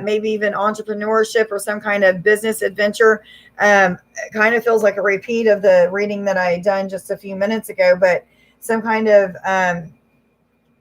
maybe even entrepreneurship or some kind of business adventure. It kind of feels like a repeat of the reading that I had done just a few minutes ago, but some kind of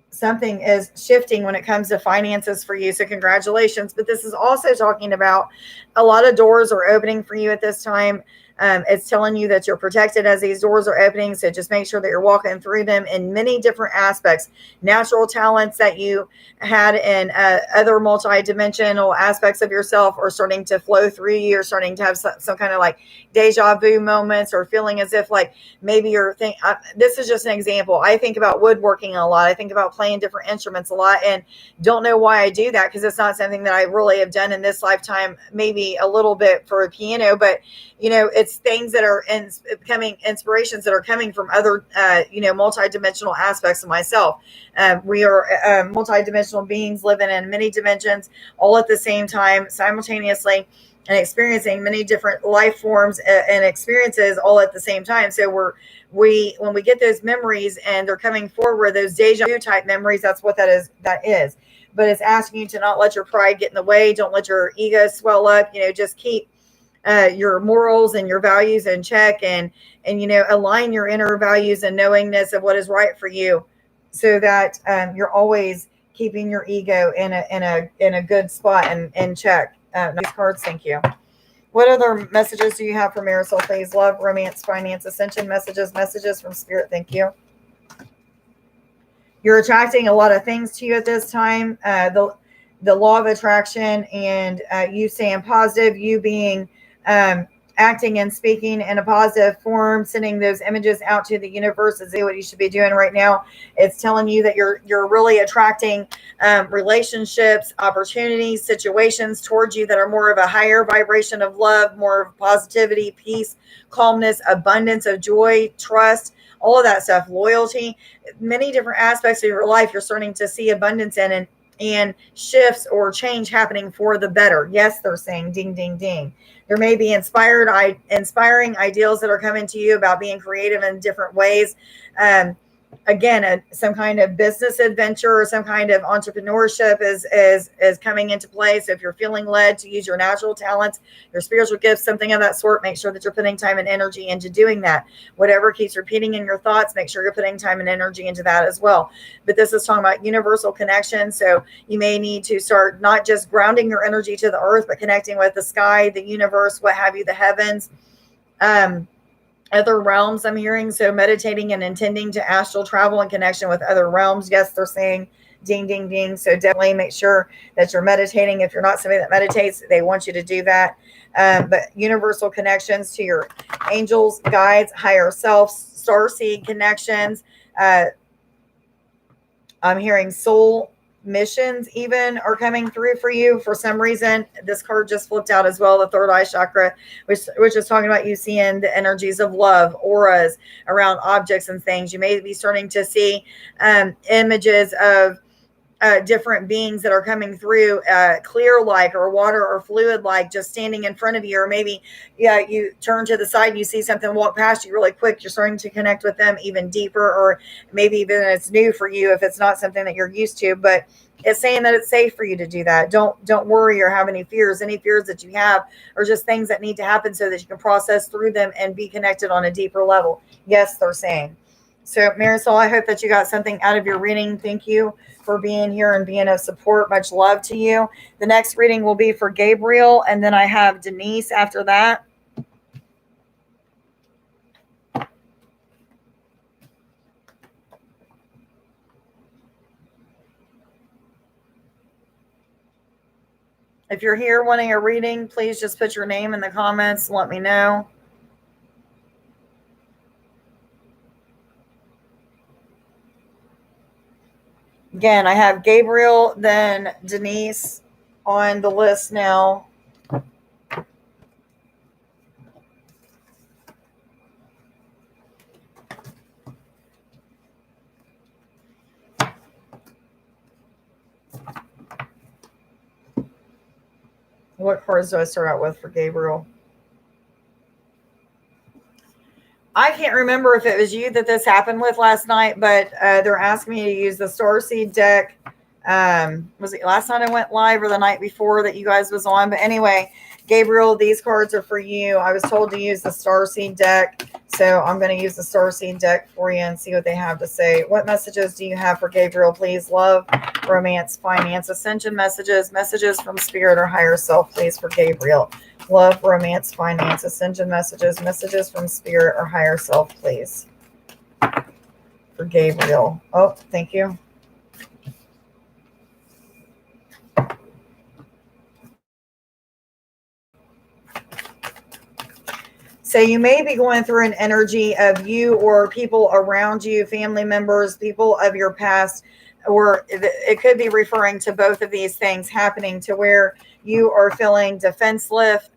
something is shifting when it comes to finances for you. So congratulations. But this is also talking about a lot of doors are opening for you at this time. It's telling you that you're protected as these doors are opening. So just make sure that you're walking through them in many different aspects. Natural talents that you had in other multi-dimensional aspects of yourself are starting to flow through you. You're starting to have some kind of like deja vu moments or feeling as if like maybe you're this is just an example. I think about woodworking a lot. I think about playing different instruments a lot and don't know why I do that because it's not something that I really have done in this lifetime, maybe a little bit for a piano, but it's things that are becoming inspirations that are coming from other, multidimensional aspects of myself. We are multidimensional beings living in many dimensions all at the same time, simultaneously, and experiencing many different life forms and experiences all at the same time. So when we get those memories and they're coming forward, those deja vu type memories, that's what that is. But it's asking you to not let your pride get in the way. Don't let your ego swell up. Just keep your morals and your values in check and align your inner values and knowingness of what is right for you so that you're always keeping your ego in a good spot and in check. Nice cards, thank you. What other messages do you have for Marisol, please? Love, romance, finance, ascension messages from spirit, thank you. You're attracting a lot of things to you at this time. The law of attraction and you staying positive, you being acting and speaking in a positive form, sending those images out to the universe is what you should be doing right now. It's telling you that you're really attracting relationships, opportunities, situations towards you that are more of a higher vibration of love, more of positivity, peace, calmness, abundance of joy, trust, all of that stuff, loyalty, many different aspects of your life you're starting to see abundance in and shifts or change happening for the better. Yes, they're saying ding, ding, ding. There may be inspiring ideals that are coming to you about being creative in different ways. again, some kind of business adventure or some kind of entrepreneurship is coming into play. So if you're feeling led to use your natural talents, your spiritual gifts, something of that sort, make sure that you're putting time and energy into doing that. Whatever keeps repeating in your thoughts, make sure you're putting time and energy into that as well. But this is talking about universal connection. So you may need to start not just grounding your energy to the earth, but connecting with the sky, the universe, what have you, the heavens. Other realms I'm hearing. So meditating and intending to astral travel in connection with other realms. Yes, they're saying ding, ding, ding. So definitely make sure that you're meditating. If you're not somebody that meditates, they want you to do that. But universal connections to your angels, guides, higher self, starseed connections. I'm hearing soul missions even are coming through for you. For some reason, this card just flipped out as well, the third eye chakra, which is talking about you seeing the energies of love, auras around objects and things. You may be starting to see images of different beings that are coming through, clear like, or water or fluid like, just standing in front of you. Or maybe you turn to the side and you see something walk past you really quick. You're starting to connect with them even deeper, or maybe even it's new for you if it's not something that you're used to. But it's saying that it's safe for you to do that. Don't worry or have any fears. Any fears that you have are just things that need to happen so that you can process through them and be connected on a deeper level. Yes, they're saying. So Marisol, I hope that you got something out of your reading. Thank you for being here and being of support. Much love to you. The next reading will be for Gabriel, and then I have Denise after that. If you're here wanting a reading, please just put your name in the comments and let me know. Again, I have Gabriel, then Denise on the list now. What cards do I start out with for Gabriel? I can't remember if it was you that this happened with last night, but they're asking me to use the Starseed deck. Was it last night I went live or the night before that you guys was on? But anyway, Gabriel, these cards are for you. I was told to use the Starseed deck, so I'm going to use the Starseed deck for you and see what they have to say. What messages do you have for Gabriel, please? Love, romance, finance, ascension messages, messages from spirit or higher self, please, for Gabriel. Love, romance, finance, ascension messages, messages from spirit or higher self, please, for Gabriel. Oh, thank you. So you may be going through an energy of you or people around you, family members, people of your past, or it could be referring to both of these things happening, to where you are feeling defenseless,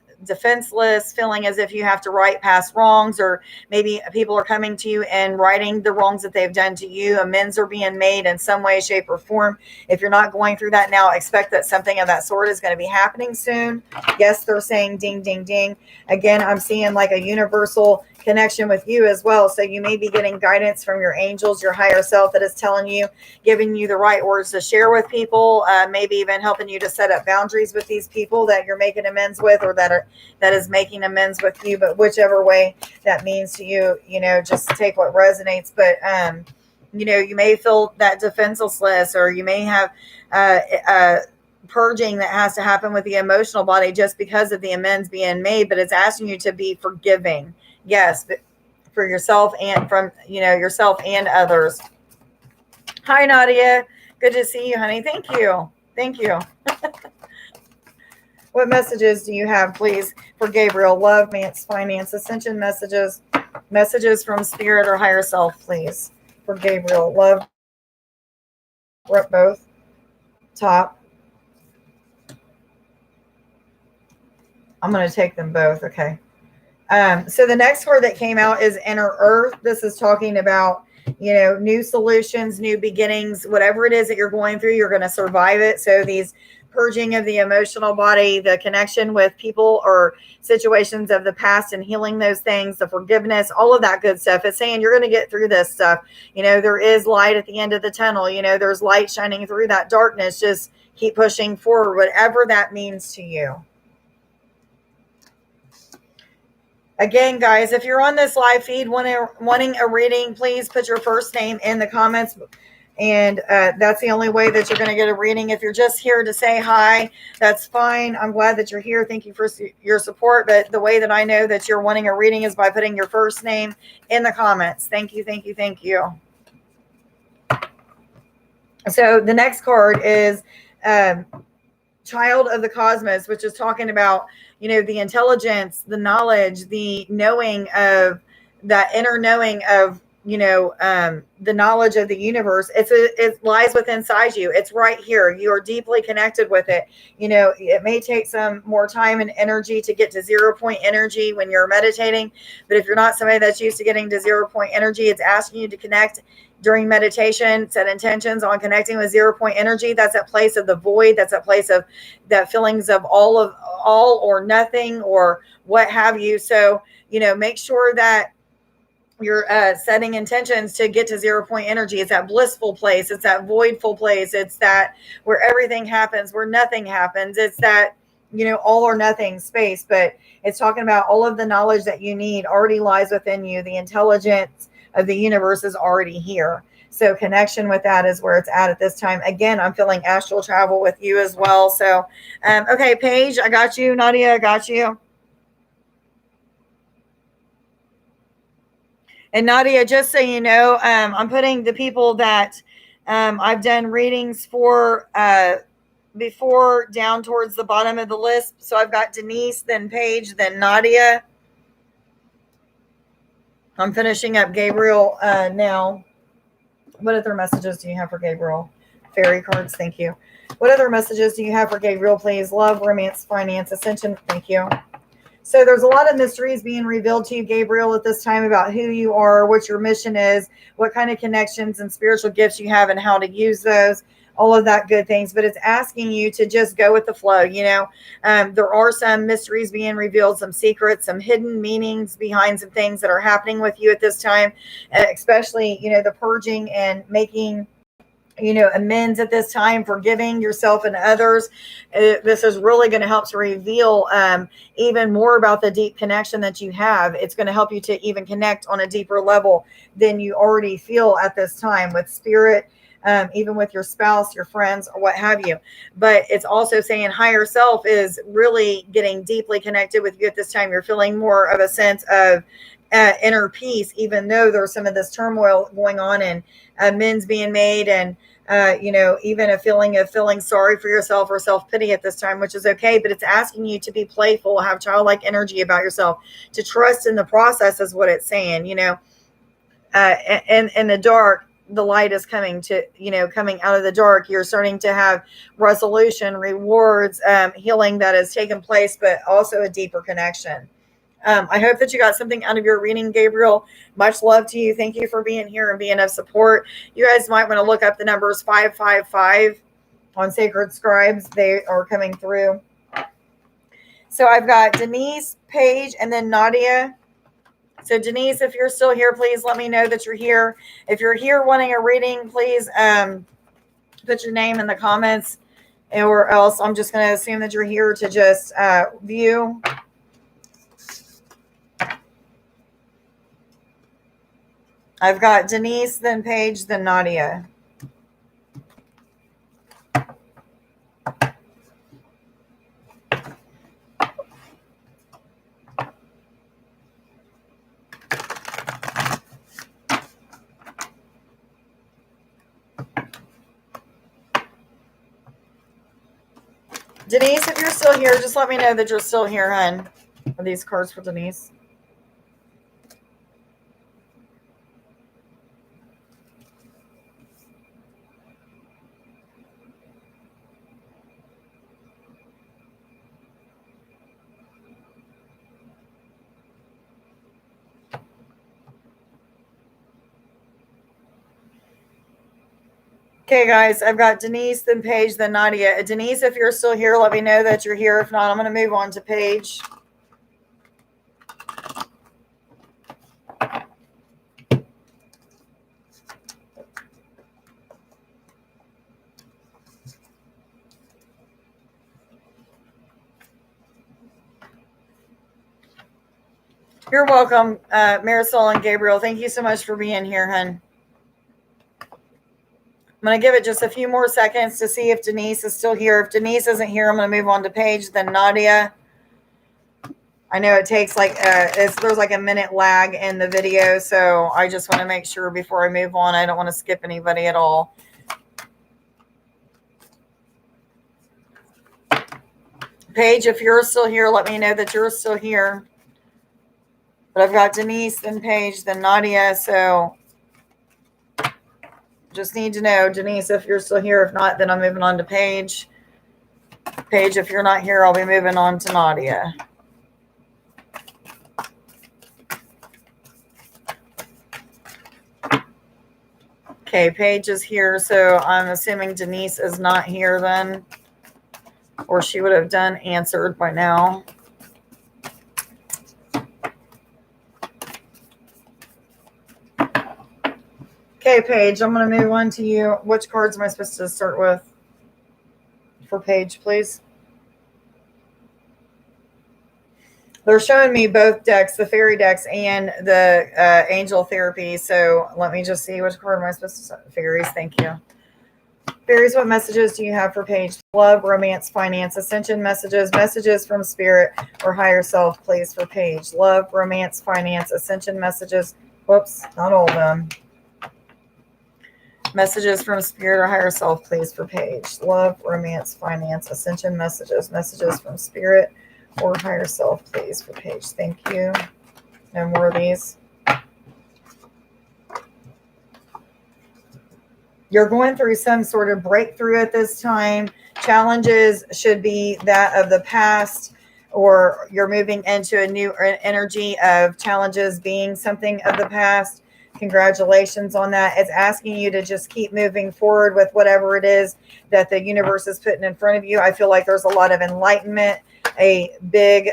feeling as if you have to right past wrongs, or maybe people are coming to you and righting the wrongs that they've done to you. Amends are being made in some way, shape, or form. If you're not going through that now, expect that something of that sort is going to be happening soon. Yes, they're saying ding, ding, ding. Again, I'm seeing like a universal connection with you as well. So you may be getting guidance from your angels, your higher self, that is telling you, giving you the right words to share with people, maybe even helping you to set up boundaries with these people that you're making amends with, or that is making amends with you. But whichever way that means to you, just take what resonates. But you may feel that defenselessness, or you may have purging that has to happen with the emotional body just because of the amends being made. But it's asking you to be forgiving. Yes, but for yourself and from yourself and others. Hi, Nadia. Good to see you, honey. Thank you. What messages do you have, please, for Gabriel? Love, romance, finance, ascension messages, messages from spirit or higher self, please, for Gabriel. Love, both, top. I'm going to take them both. Okay. So the next card that came out is Inner Earth. This is talking about, new solutions, new beginnings, whatever it is that you're going through, you're going to survive it. So these purging of the emotional body, the connection with people or situations of the past and healing those things, the forgiveness, all of that good stuff. It's saying you're going to get through this stuff. There is light at the end of the tunnel. There's light shining through that darkness. Just keep pushing forward, whatever that means to you. Again, guys, if you're on this live feed wanting a reading, please put your first name in the comments. And that's the only way that you're going to get a reading. If you're just here to say hi, that's fine. I'm glad that you're here. Thank you for your support. But the way that I know that you're wanting a reading is by putting your first name in the comments. Thank you, thank you, thank you. So the next card is Child of the Cosmos, which is talking about, the intelligence, the knowledge, the knowing of that inner knowing of, the knowledge of the universe. It lies within inside you. It's right here. You are deeply connected with it. It may take some more time and energy to get to 0 point energy when you're meditating. But if you're not somebody that's used to getting to 0 point energy, it's asking you to connect during meditation, set intentions on connecting with 0 point energy. That's that place of the void. That's that place of that feelings of all or nothing or what have you. So, make sure that you're setting intentions to get to 0 point energy. It's that blissful place. It's that voidful place. It's that where everything happens, where nothing happens. It's that, all or nothing space. But it's talking about all of the knowledge that you need already lies within you. The intelligence of the universe is already here. So connection with that is where it's at this time. Again, I'm feeling astral travel with you as well. So, okay, Paige, I got you. Nadia, I got you. And Nadia, just so you know, I'm putting the people that I've done readings for before down towards the bottom of the list. So I've got Denise, then Paige, then Nadia. I'm finishing up Gabriel now. What other messages do you have for Gabriel? Fairy cards, thank you. What other messages do you have for Gabriel, please? Love, romance, finance, ascension, thank you. So there's a lot of mysteries being revealed to you, Gabriel, at this time about who you are, what your mission is, what kind of connections and spiritual gifts you have and how to use those, all of that good things. But it's asking you to just go with the flow. There are some mysteries being revealed, some secrets, some hidden meanings behind some things that are happening with you at this time, especially, the purging and making amends at this time, forgiving yourself and others. This is really going to help to reveal even more about the deep connection that you have. It's going to help you to even connect on a deeper level than you already feel at this time with spirit, even with your spouse, your friends, or what have you. But it's also saying higher self is really getting deeply connected with you at this time. You're feeling more of a sense of inner peace, even though there's some of this turmoil going on and amends being made and even a feeling of feeling sorry for yourself or self-pity at this time, which is okay. But it's asking you to be playful, have childlike energy about yourself, to trust in the process is what it's saying. In the dark, the light is coming out of the dark. You're starting to have resolution, rewards, healing that has taken place, but also a deeper connection. I hope that you got something out of your reading, Gabriel. Much love to you. Thank you for being here and being of support. You guys might want to look up the numbers 555 on Sacred Scribes. They are coming through. So I've got Denise, Paige, and then Nadia. So Denise, if you're still here, please let me know that you're here. If you're here wanting a reading, please put your name in the comments, or else I'm just going to assume that you're here to just view. I've got Denise, then Paige, then Nadia. Denise, if you're still here, just let me know that you're still here, hon. Are these cards for Denise? Okay, guys, I've got Denise, then Paige, then Nadia. Denise, if you're still here, let me know that you're here. If not, I'm going to move on to Paige. You're welcome, Marisol and Gabriel. Thank you so much for being here, hun. I'm going to give it just a few more seconds to see if Denise is still here. If Denise isn't here, I'm going to move on to Paige, then Nadia. I know it takes like, there's like a minute lag in the video, so I just want to make sure before I move on, I don't want to skip anybody at all. Paige, if you're still here, let me know that you're still here. But I've got Denise, then Paige, then Nadia, so just need to know, Denise, if you're still here. If not, then I'm moving on to Paige. Paige, if you're not here, I'll be moving on to Nadia. Okay, Paige is here, so I'm assuming Denise is not here then, or she would have done answered by now. Okay, Paige, I'm going to move on to you. Which cards am I supposed to start with for Paige, please? They're showing me both decks, the fairy decks and the angel therapy. So let me just see which card am I supposed to start. Fairies, thank you. Fairies, what messages do you have for Paige? Love, romance, finance, ascension messages, messages from spirit or higher self, please, for Paige. Love, romance, finance, ascension messages. Whoops, not all of them. Messages from spirit or higher self, please, for Paige. Love, romance, finance, ascension messages. Messages from spirit or higher self, please, for Paige. Thank you. No more of these. You're going through some sort of breakthrough at this time. Challenges should be that of the past, or you're moving into a new energy of challenges being something of the past. Congratulations on that. It's asking you to just keep moving forward with whatever it is that the universe is putting in front of you. I feel like there's a lot of enlightenment, a big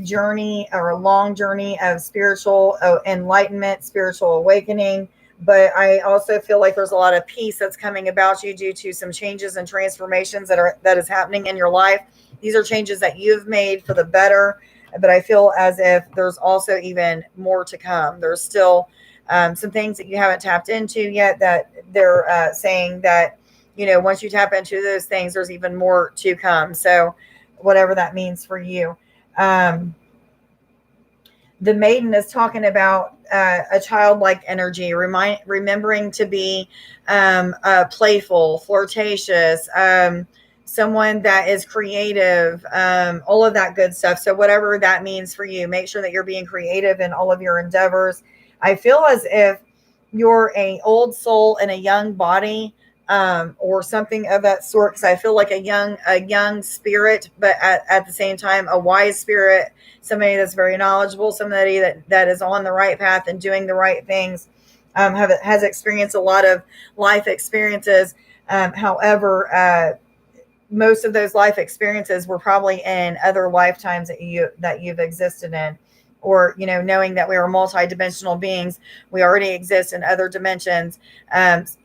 journey or a long journey of spiritual enlightenment, spiritual awakening. But I also feel like there's a lot of peace that's coming about you due to some changes and transformations that is happening in your life. These are changes that you've made for the better. But I feel as if there's also even more to come. There's still some things that you haven't tapped into yet that they're saying that, you know, once you tap into those things, there's even more to come. So whatever that means for you. The maiden is talking about a childlike energy, remembering to be playful, flirtatious, someone that is creative, all of that good stuff. So whatever that means for you, make sure that you're being creative in all of your endeavors. I feel as if you're an old soul in a young body, or something of that sort, because I feel like a young spirit, but at the same time a wise spirit, somebody that's very knowledgeable, somebody that is on the right path and doing the right things, has experienced a lot of life experiences. However, most of those life experiences were probably in other lifetimes that you've existed in, or, you know, knowing that we are multidimensional beings, we already exist in other dimensions,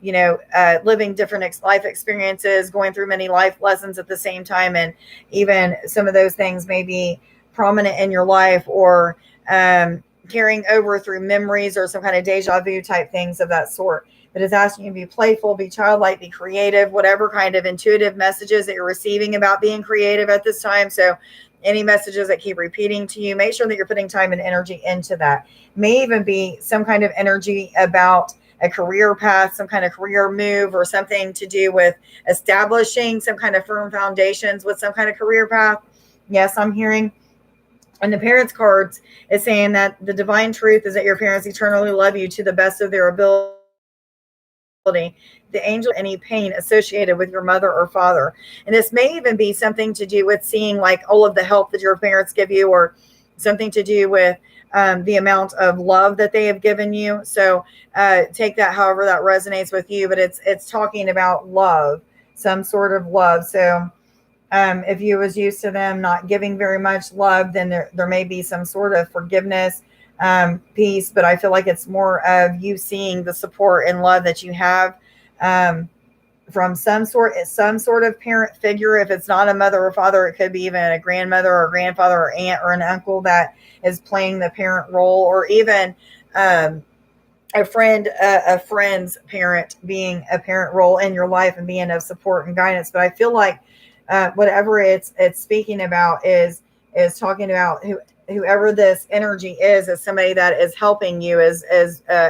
living different life experiences, going through many life lessons at the same time. And even some of those things may be prominent in your life, or carrying over through memories or some kind of deja vu type things of that sort. But it's asking you to be playful, be childlike, be creative, whatever kind of intuitive messages that you're receiving about being creative at this time. So any messages that keep repeating to you, make sure that you're putting time and energy into that. May even be some kind of energy about a career path, some kind of career move, or something to do with establishing some kind of firm foundations with some kind of career path. Yes, I'm hearing. And the parents cards is saying that the divine truth is that your parents eternally love you to the best of their ability. The angel, any pain associated with your mother or father. And this may even be something to do with seeing like all of the help that your parents give you, or something to do with the amount of love that they have given you. So take that however that resonates with you, but it's talking about love, some sort of love. So if you was used to them not giving very much love, then there may be some sort of forgiveness piece, but I feel like it's more of you seeing the support and love that you have from some sort of parent figure. If it's not a mother or father, it could be even a grandmother or grandfather or aunt or an uncle that is playing the parent role, or even a friend's parent being a parent role in your life and being of support and guidance. But I feel like whatever it's speaking about is talking about whoever this energy is somebody that is helping you, is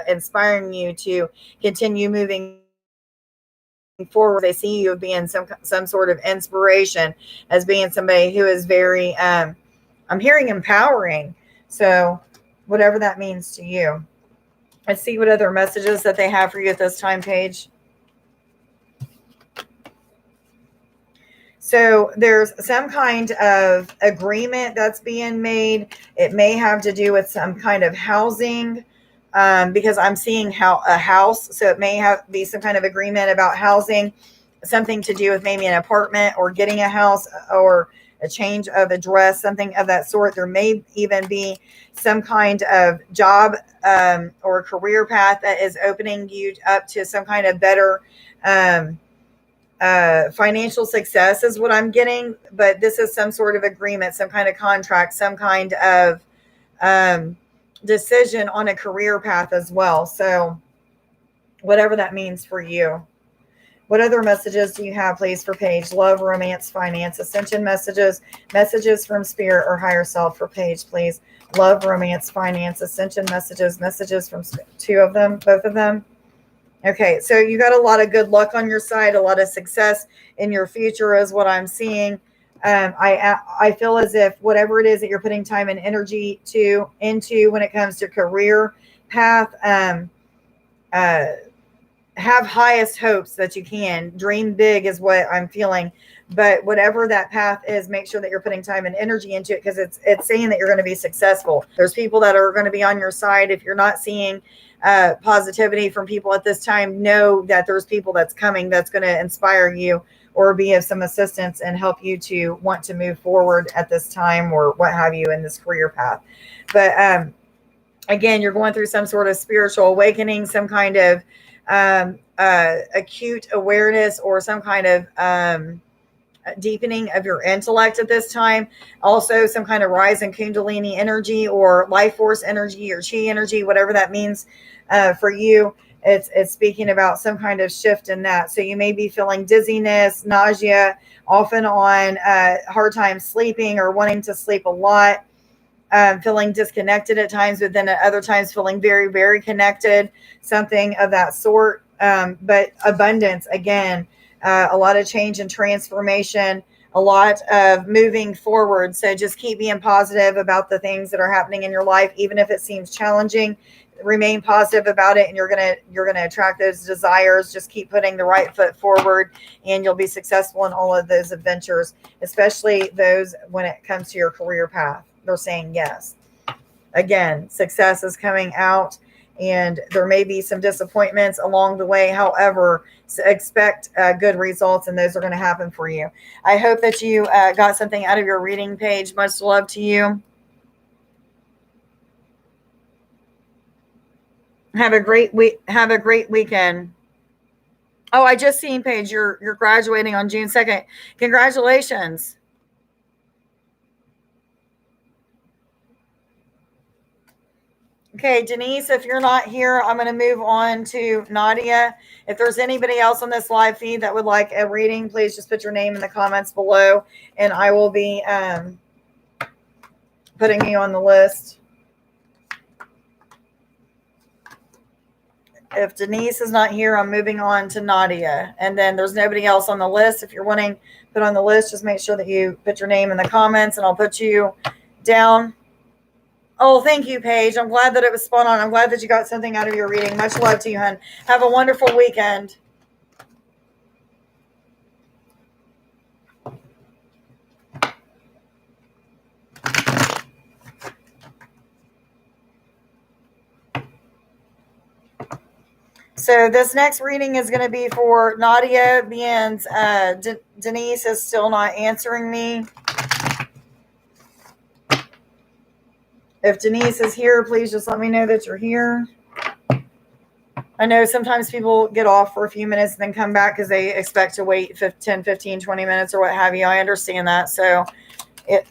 inspiring you to continue moving forward. They see you being some sort of inspiration, as being somebody who is very I'm hearing empowering. So whatever that means to you. Let's see what other messages that they have for you at this time, Paige. So there's some kind of agreement that's being made. It may have to do with some kind of housing, because I'm seeing a house. So it may be some kind of agreement about housing, something to do with maybe an apartment or getting a house or a change of address, something of that sort. There may even be some kind of job or career path that is opening you up to some kind of better financial success is what I'm getting. But this is some sort of agreement, some kind of contract, some kind of decision on a career path as well. So whatever that means for you. What other messages do you have, please, for Paige? Love, romance, finance, ascension messages, messages from spirit or higher self for Paige, please. Love, romance, finance, ascension messages from two of them, both of them. Okay, so you got a lot of good luck on your side, a lot of success in your future is what I'm seeing. I feel as if whatever it is that you're putting time and energy into when it comes to career path, have highest hopes that you can. Dream big is what I'm feeling. But whatever that path is, make sure that you're putting time and energy into it, because it's saying that you're going to be successful. There's people that are going to be on your side. If you're not seeing positivity from people at this time, know that there's people that's coming that's going to inspire you or be of some assistance and help you to want to move forward at this time or what have you in this career path. But again, you're going through some sort of spiritual awakening, some kind of acute awareness, or some kind of deepening of your intellect at this time. Also, some kind of rise in Kundalini energy or life force energy or chi energy, whatever that means for you. It's speaking about some kind of shift in that. So you may be feeling dizziness, nausea, often on hard time sleeping or wanting to sleep a lot. Feeling disconnected at times, but then at other times feeling very, very connected, something of that sort. But abundance, again, a lot of change and transformation, a lot of moving forward. So just keep being positive about the things that are happening in your life, even if it seems challenging. Remain positive about it, and you're gonna attract those desires. Just keep putting the right foot forward, and you'll be successful in all of those adventures, especially those when it comes to your career path. They're saying yes. Again, success is coming out, and there may be some disappointments along the way. However, expect good results, and those are going to happen for you. I hope that you got something out of your reading, Paige. Much love to you. Have a great week. Have a great weekend. Oh, I just seen, Paige, you're graduating on June 2nd. Congratulations. Okay, Denise, if you're not here, I'm going to move on to Nadia. If there's anybody else on this live feed that would like a reading, please just put your name in the comments below, and I will be putting you on the list. If Denise is not here, I'm moving on to Nadia. And then there's nobody else on the list. If you're wanting to put on the list, just make sure that you put your name in the comments, and I'll put you down. Oh, thank you, Paige. I'm glad that it was spot on. I'm glad that you got something out of your reading. Much love to you, hun. Have a wonderful weekend. So this next reading is going to be for Nadia Beans. Denise is still not answering me. If Denise is here, please just let me know that you're here. I know sometimes people get off for a few minutes and then come back because they expect to wait 10, 15, 20 minutes or what have you. I understand that. So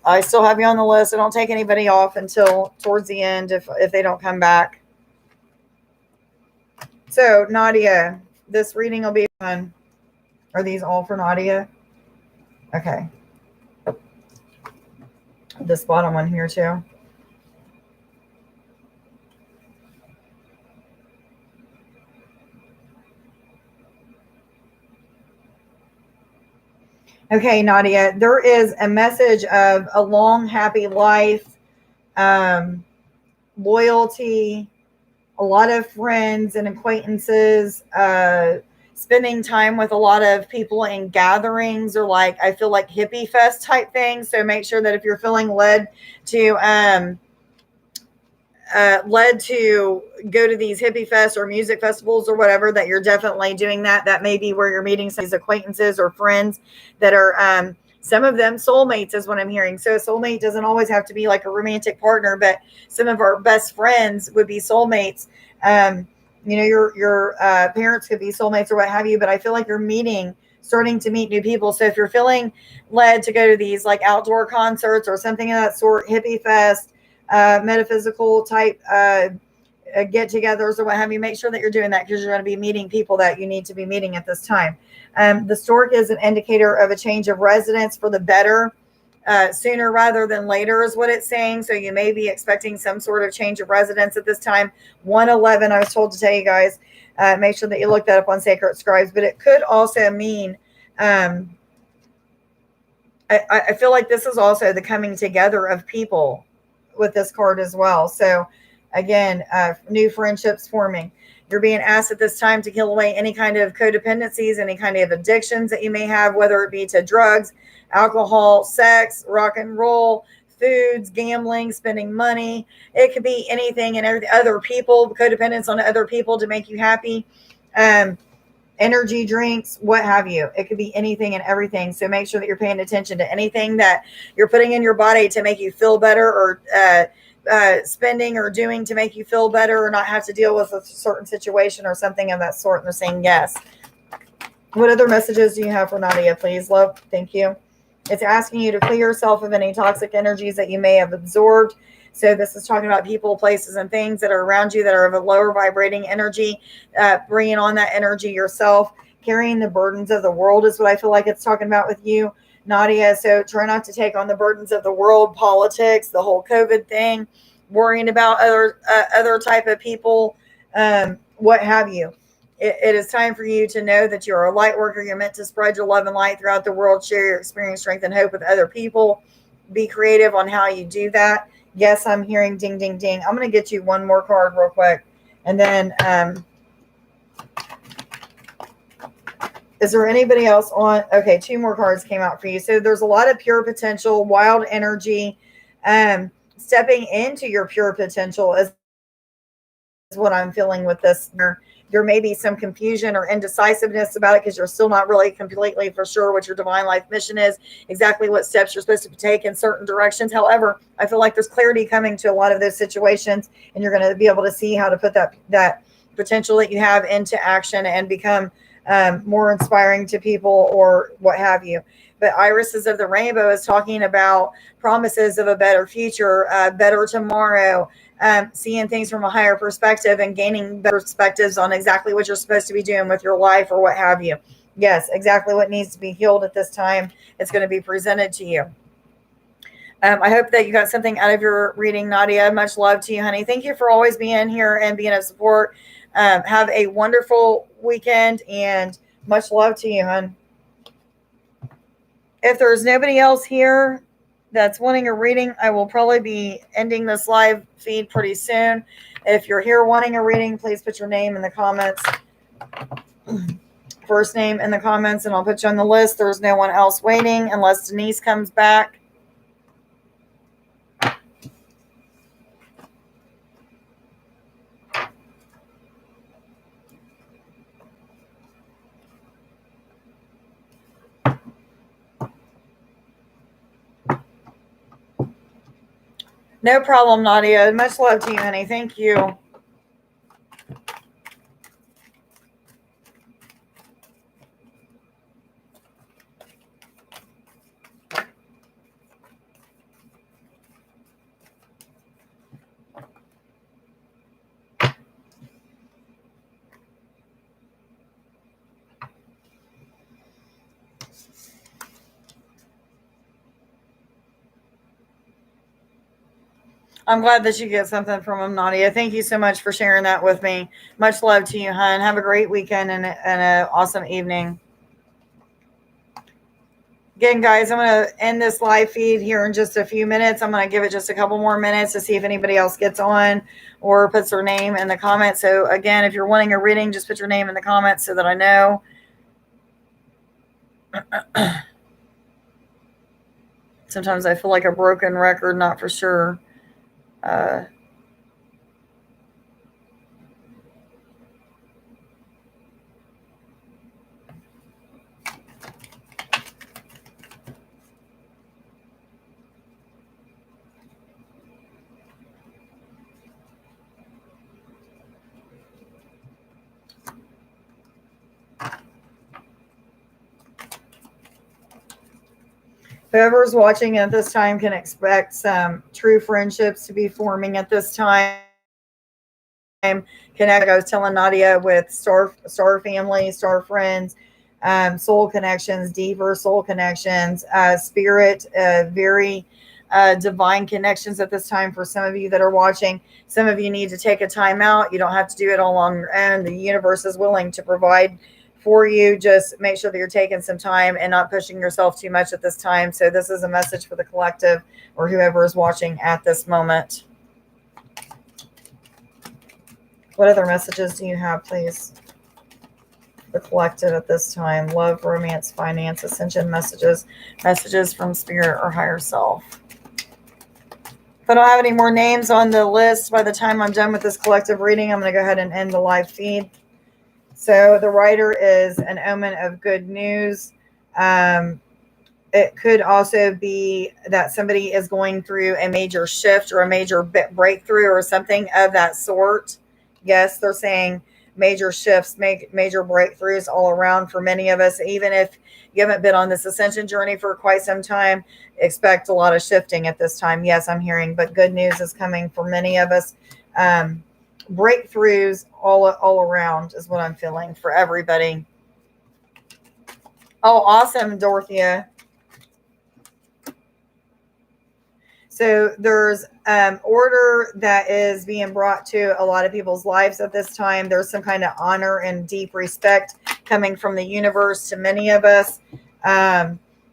I still have you on the list. I don't take anybody off until towards the end if they don't come back. So Nadia, this reading will be fun. Are these all for Nadia? Okay. This bottom one here too. Okay, Nadia, there is a message of a long, happy life, loyalty, a lot of friends and acquaintances, spending time with a lot of people in gatherings or like, I feel like hippie fest type things. So make sure that if you're feeling led to go to these hippie fests or music festivals or whatever, that you're definitely doing that. That may be where you're meeting some of these acquaintances or friends that are, some of them soulmates is what I'm hearing. So a soulmate doesn't always have to be like a romantic partner, but some of our best friends would be soulmates. Your parents could be soulmates or what have you, but I feel like you're starting to meet new people. So if you're feeling led to go to these like outdoor concerts or something of that sort, hippie fest, metaphysical type get-togethers or what have you, make sure that you're doing that because you're going to be meeting people that you need to be meeting at this time. The stork is an indicator of a change of residence for the better, sooner rather than later is what it's saying. So you may be expecting some sort of change of residence at this time. 111, I was told to tell you guys, make sure that you look that up on Sacred Scribes, but it could also mean, I feel like this is also the coming together of people with this card as well. So again, new friendships forming. You're being asked at this time to kill away any kind of codependencies, any kind of addictions that you may have, whether it be to drugs, alcohol, sex, rock and roll, foods, gambling, spending money. It could be anything and other people, codependence on other people to make you happy. Energy drinks, what have you. It could be anything and everything. So make sure that you're paying attention to anything that you're putting in your body to make you feel better, or spending or doing to make you feel better, or not have to deal with a certain situation or something of that sort. And they're saying yes. What other messages do you have for Nadia, please, love? Thank you. It's asking you to clear yourself of any toxic energies that you may have absorbed. So this is talking about people, places, and things that are around you that are of a lower vibrating energy, bringing on that energy yourself. Carrying the burdens of the world is what I feel like it's talking about with you, Nadia. So try not to take on the burdens of the world, politics, the whole COVID thing, worrying about other type of people, what have you. It is time for you to know that you're a light worker. You're meant to spread your love and light throughout the world. Share your experience, strength, and hope with other people. Be creative on how you do that. Yes, I'm hearing ding, ding, ding. I'm going to get you one more card real quick. And then, is there anybody else on? Okay, two more cards came out for you. So there's a lot of pure potential, wild energy. Stepping into your pure potential is what I'm feeling with this. There may be some confusion or indecisiveness about it because you're still not really completely for sure what your divine life mission is, exactly what steps you're supposed to take in certain directions. However, I feel like there's clarity coming to a lot of those situations, and you're going to be able to see how to put that potential that you have into action and become more inspiring to people or what have you. But Irises of the Rainbow is talking about promises of a better future, better tomorrow, seeing things from a higher perspective and gaining better perspectives on exactly what you're supposed to be doing with your life or what have you. Yes, exactly what needs to be healed at this time. It's going to be presented to you. I hope that you got something out of your reading, Nadia. Much love to you, honey. Thank you for always being here and being of support. Have a wonderful weekend and much love to you, hon. If there's nobody else here that's wanting a reading, I will probably be ending this live feed pretty soon. If you're here wanting a reading, please put your name in the comments. First name in the comments, and I'll put you on the list. There's no one else waiting unless Denise comes back. No problem, Nadia. Much love to you, honey. Thank you. I'm glad that you get something from him, Nadia. Thank you so much for sharing that with me. Much love to you, hun. Have a great weekend and an awesome evening. Again, guys, I'm going to end this live feed here in just a few minutes. I'm going to give it just a couple more minutes to see if anybody else gets on or puts their name in the comments. So, again, if you're wanting a reading, just put your name in the comments so that I know. Sometimes I feel like a broken record, not for sure. Whoever's watching at this time can expect some true friendships to be forming at this time. Connect, like I was telling Nadia, with star family, star friends, soul connections, deeper soul connections, spirit, very divine connections at this time for some of you that are watching. Some of you need to take a time out. You don't have to do it all on your own. The universe is willing to provide for you. Just make sure that you're taking some time and not pushing yourself too much at this time. So this is a message for the collective or whoever is watching at this moment. What other messages do you have, please? The collective at this time. Love, romance, finance, ascension messages, messages from spirit or higher self. If I don't have any more names on the list by the time I'm done with this collective reading, I'm going to go ahead and end the live feed. So the writer is an omen of good news. It could also be that somebody is going through a major shift or a major breakthrough or something of that sort. Yes, they're saying major shifts, major breakthroughs all around for many of us. Even if you haven't been on this ascension journey for quite some time, expect a lot of shifting at this time. Yes, I'm hearing, but good news is coming for many of us. Breakthroughs all around is what I'm feeling for everybody. Oh, awesome, Dorothea. So there's order that is being brought to a lot of people's lives at this time. There's some kind of honor and deep respect coming from the universe to many of us.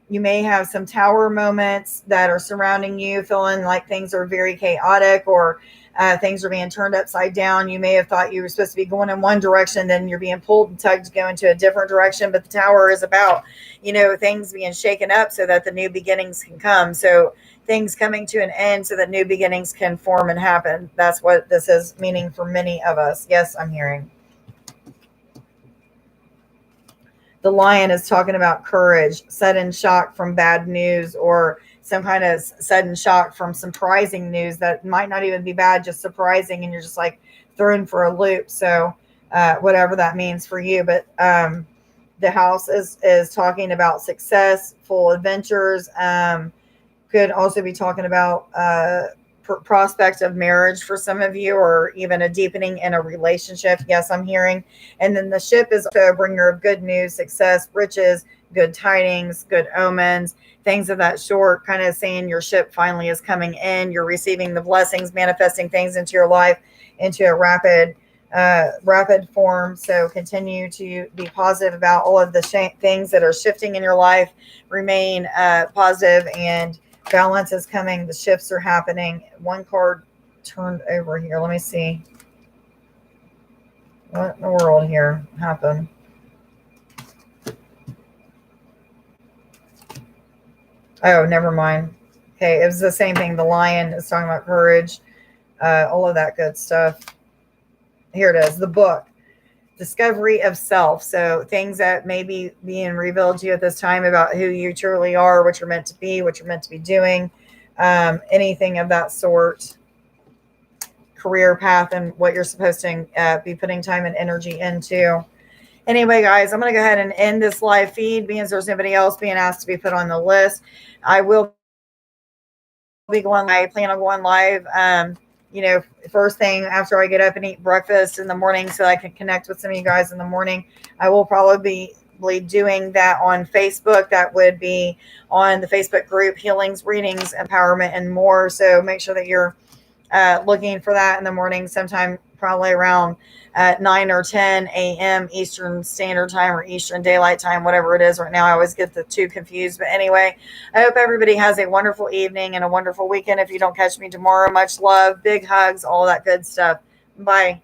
You may have some tower moments that are surrounding you, feeling like things are very chaotic or things are being turned upside down. You may have thought you were supposed to be going in one direction, then you're being pulled and tugged to go into a different direction. But the tower is about, things being shaken up so that the new beginnings can come. So things coming to an end so that new beginnings can form and happen. That's what this is meaning for many of us. Yes, I'm hearing. The lion is talking about courage, sudden shock from bad news, or some kind of sudden shock from surprising news that might not even be bad, just surprising, and you're just like thrown for a loop. So whatever that means for you. But the house is talking about success, full adventures. Could also be talking about prospect of marriage for some of you, or even a deepening in a relationship. Yes, I'm hearing. And then the ship is also a bringer of good news, success, riches, good tidings, good omens, things of that sort, kind of saying your ship finally is coming in. You're receiving the blessings, manifesting things into your life into a rapid form. So continue to be positive about all of the things that are shifting in your life. Remain positive, and balance is coming. The shifts are happening. One card turned over here. Let me see. What in the world here happened? Oh, never mind. Okay, it was the same thing. The lion is talking about courage, all of that good stuff. Here it is. The book. Discovery of self. So things that may be being revealed to you at this time about who you truly are, what you're meant to be, what you're meant to be doing. anything of that sort, career path, and what you're supposed to be putting time and energy into. Anyway, guys, I'm going to go ahead and end this live feed because there's nobody else being asked to be put on the list. I will be going live. I plan on going live, first thing after I get up and eat breakfast in the morning so I can connect with some of you guys in the morning. I will probably be doing that on Facebook. That would be on the Facebook group, Healings, Readings, Empowerment, and More. So make sure that you're looking for that in the morning, sometime probably around 9 or 10 a.m. Eastern Standard Time or Eastern Daylight Time, whatever it is right now. I always get the two confused. But anyway, I hope everybody has a wonderful evening and a wonderful weekend. If you don't catch me tomorrow, much love, big hugs, all that good stuff. Bye.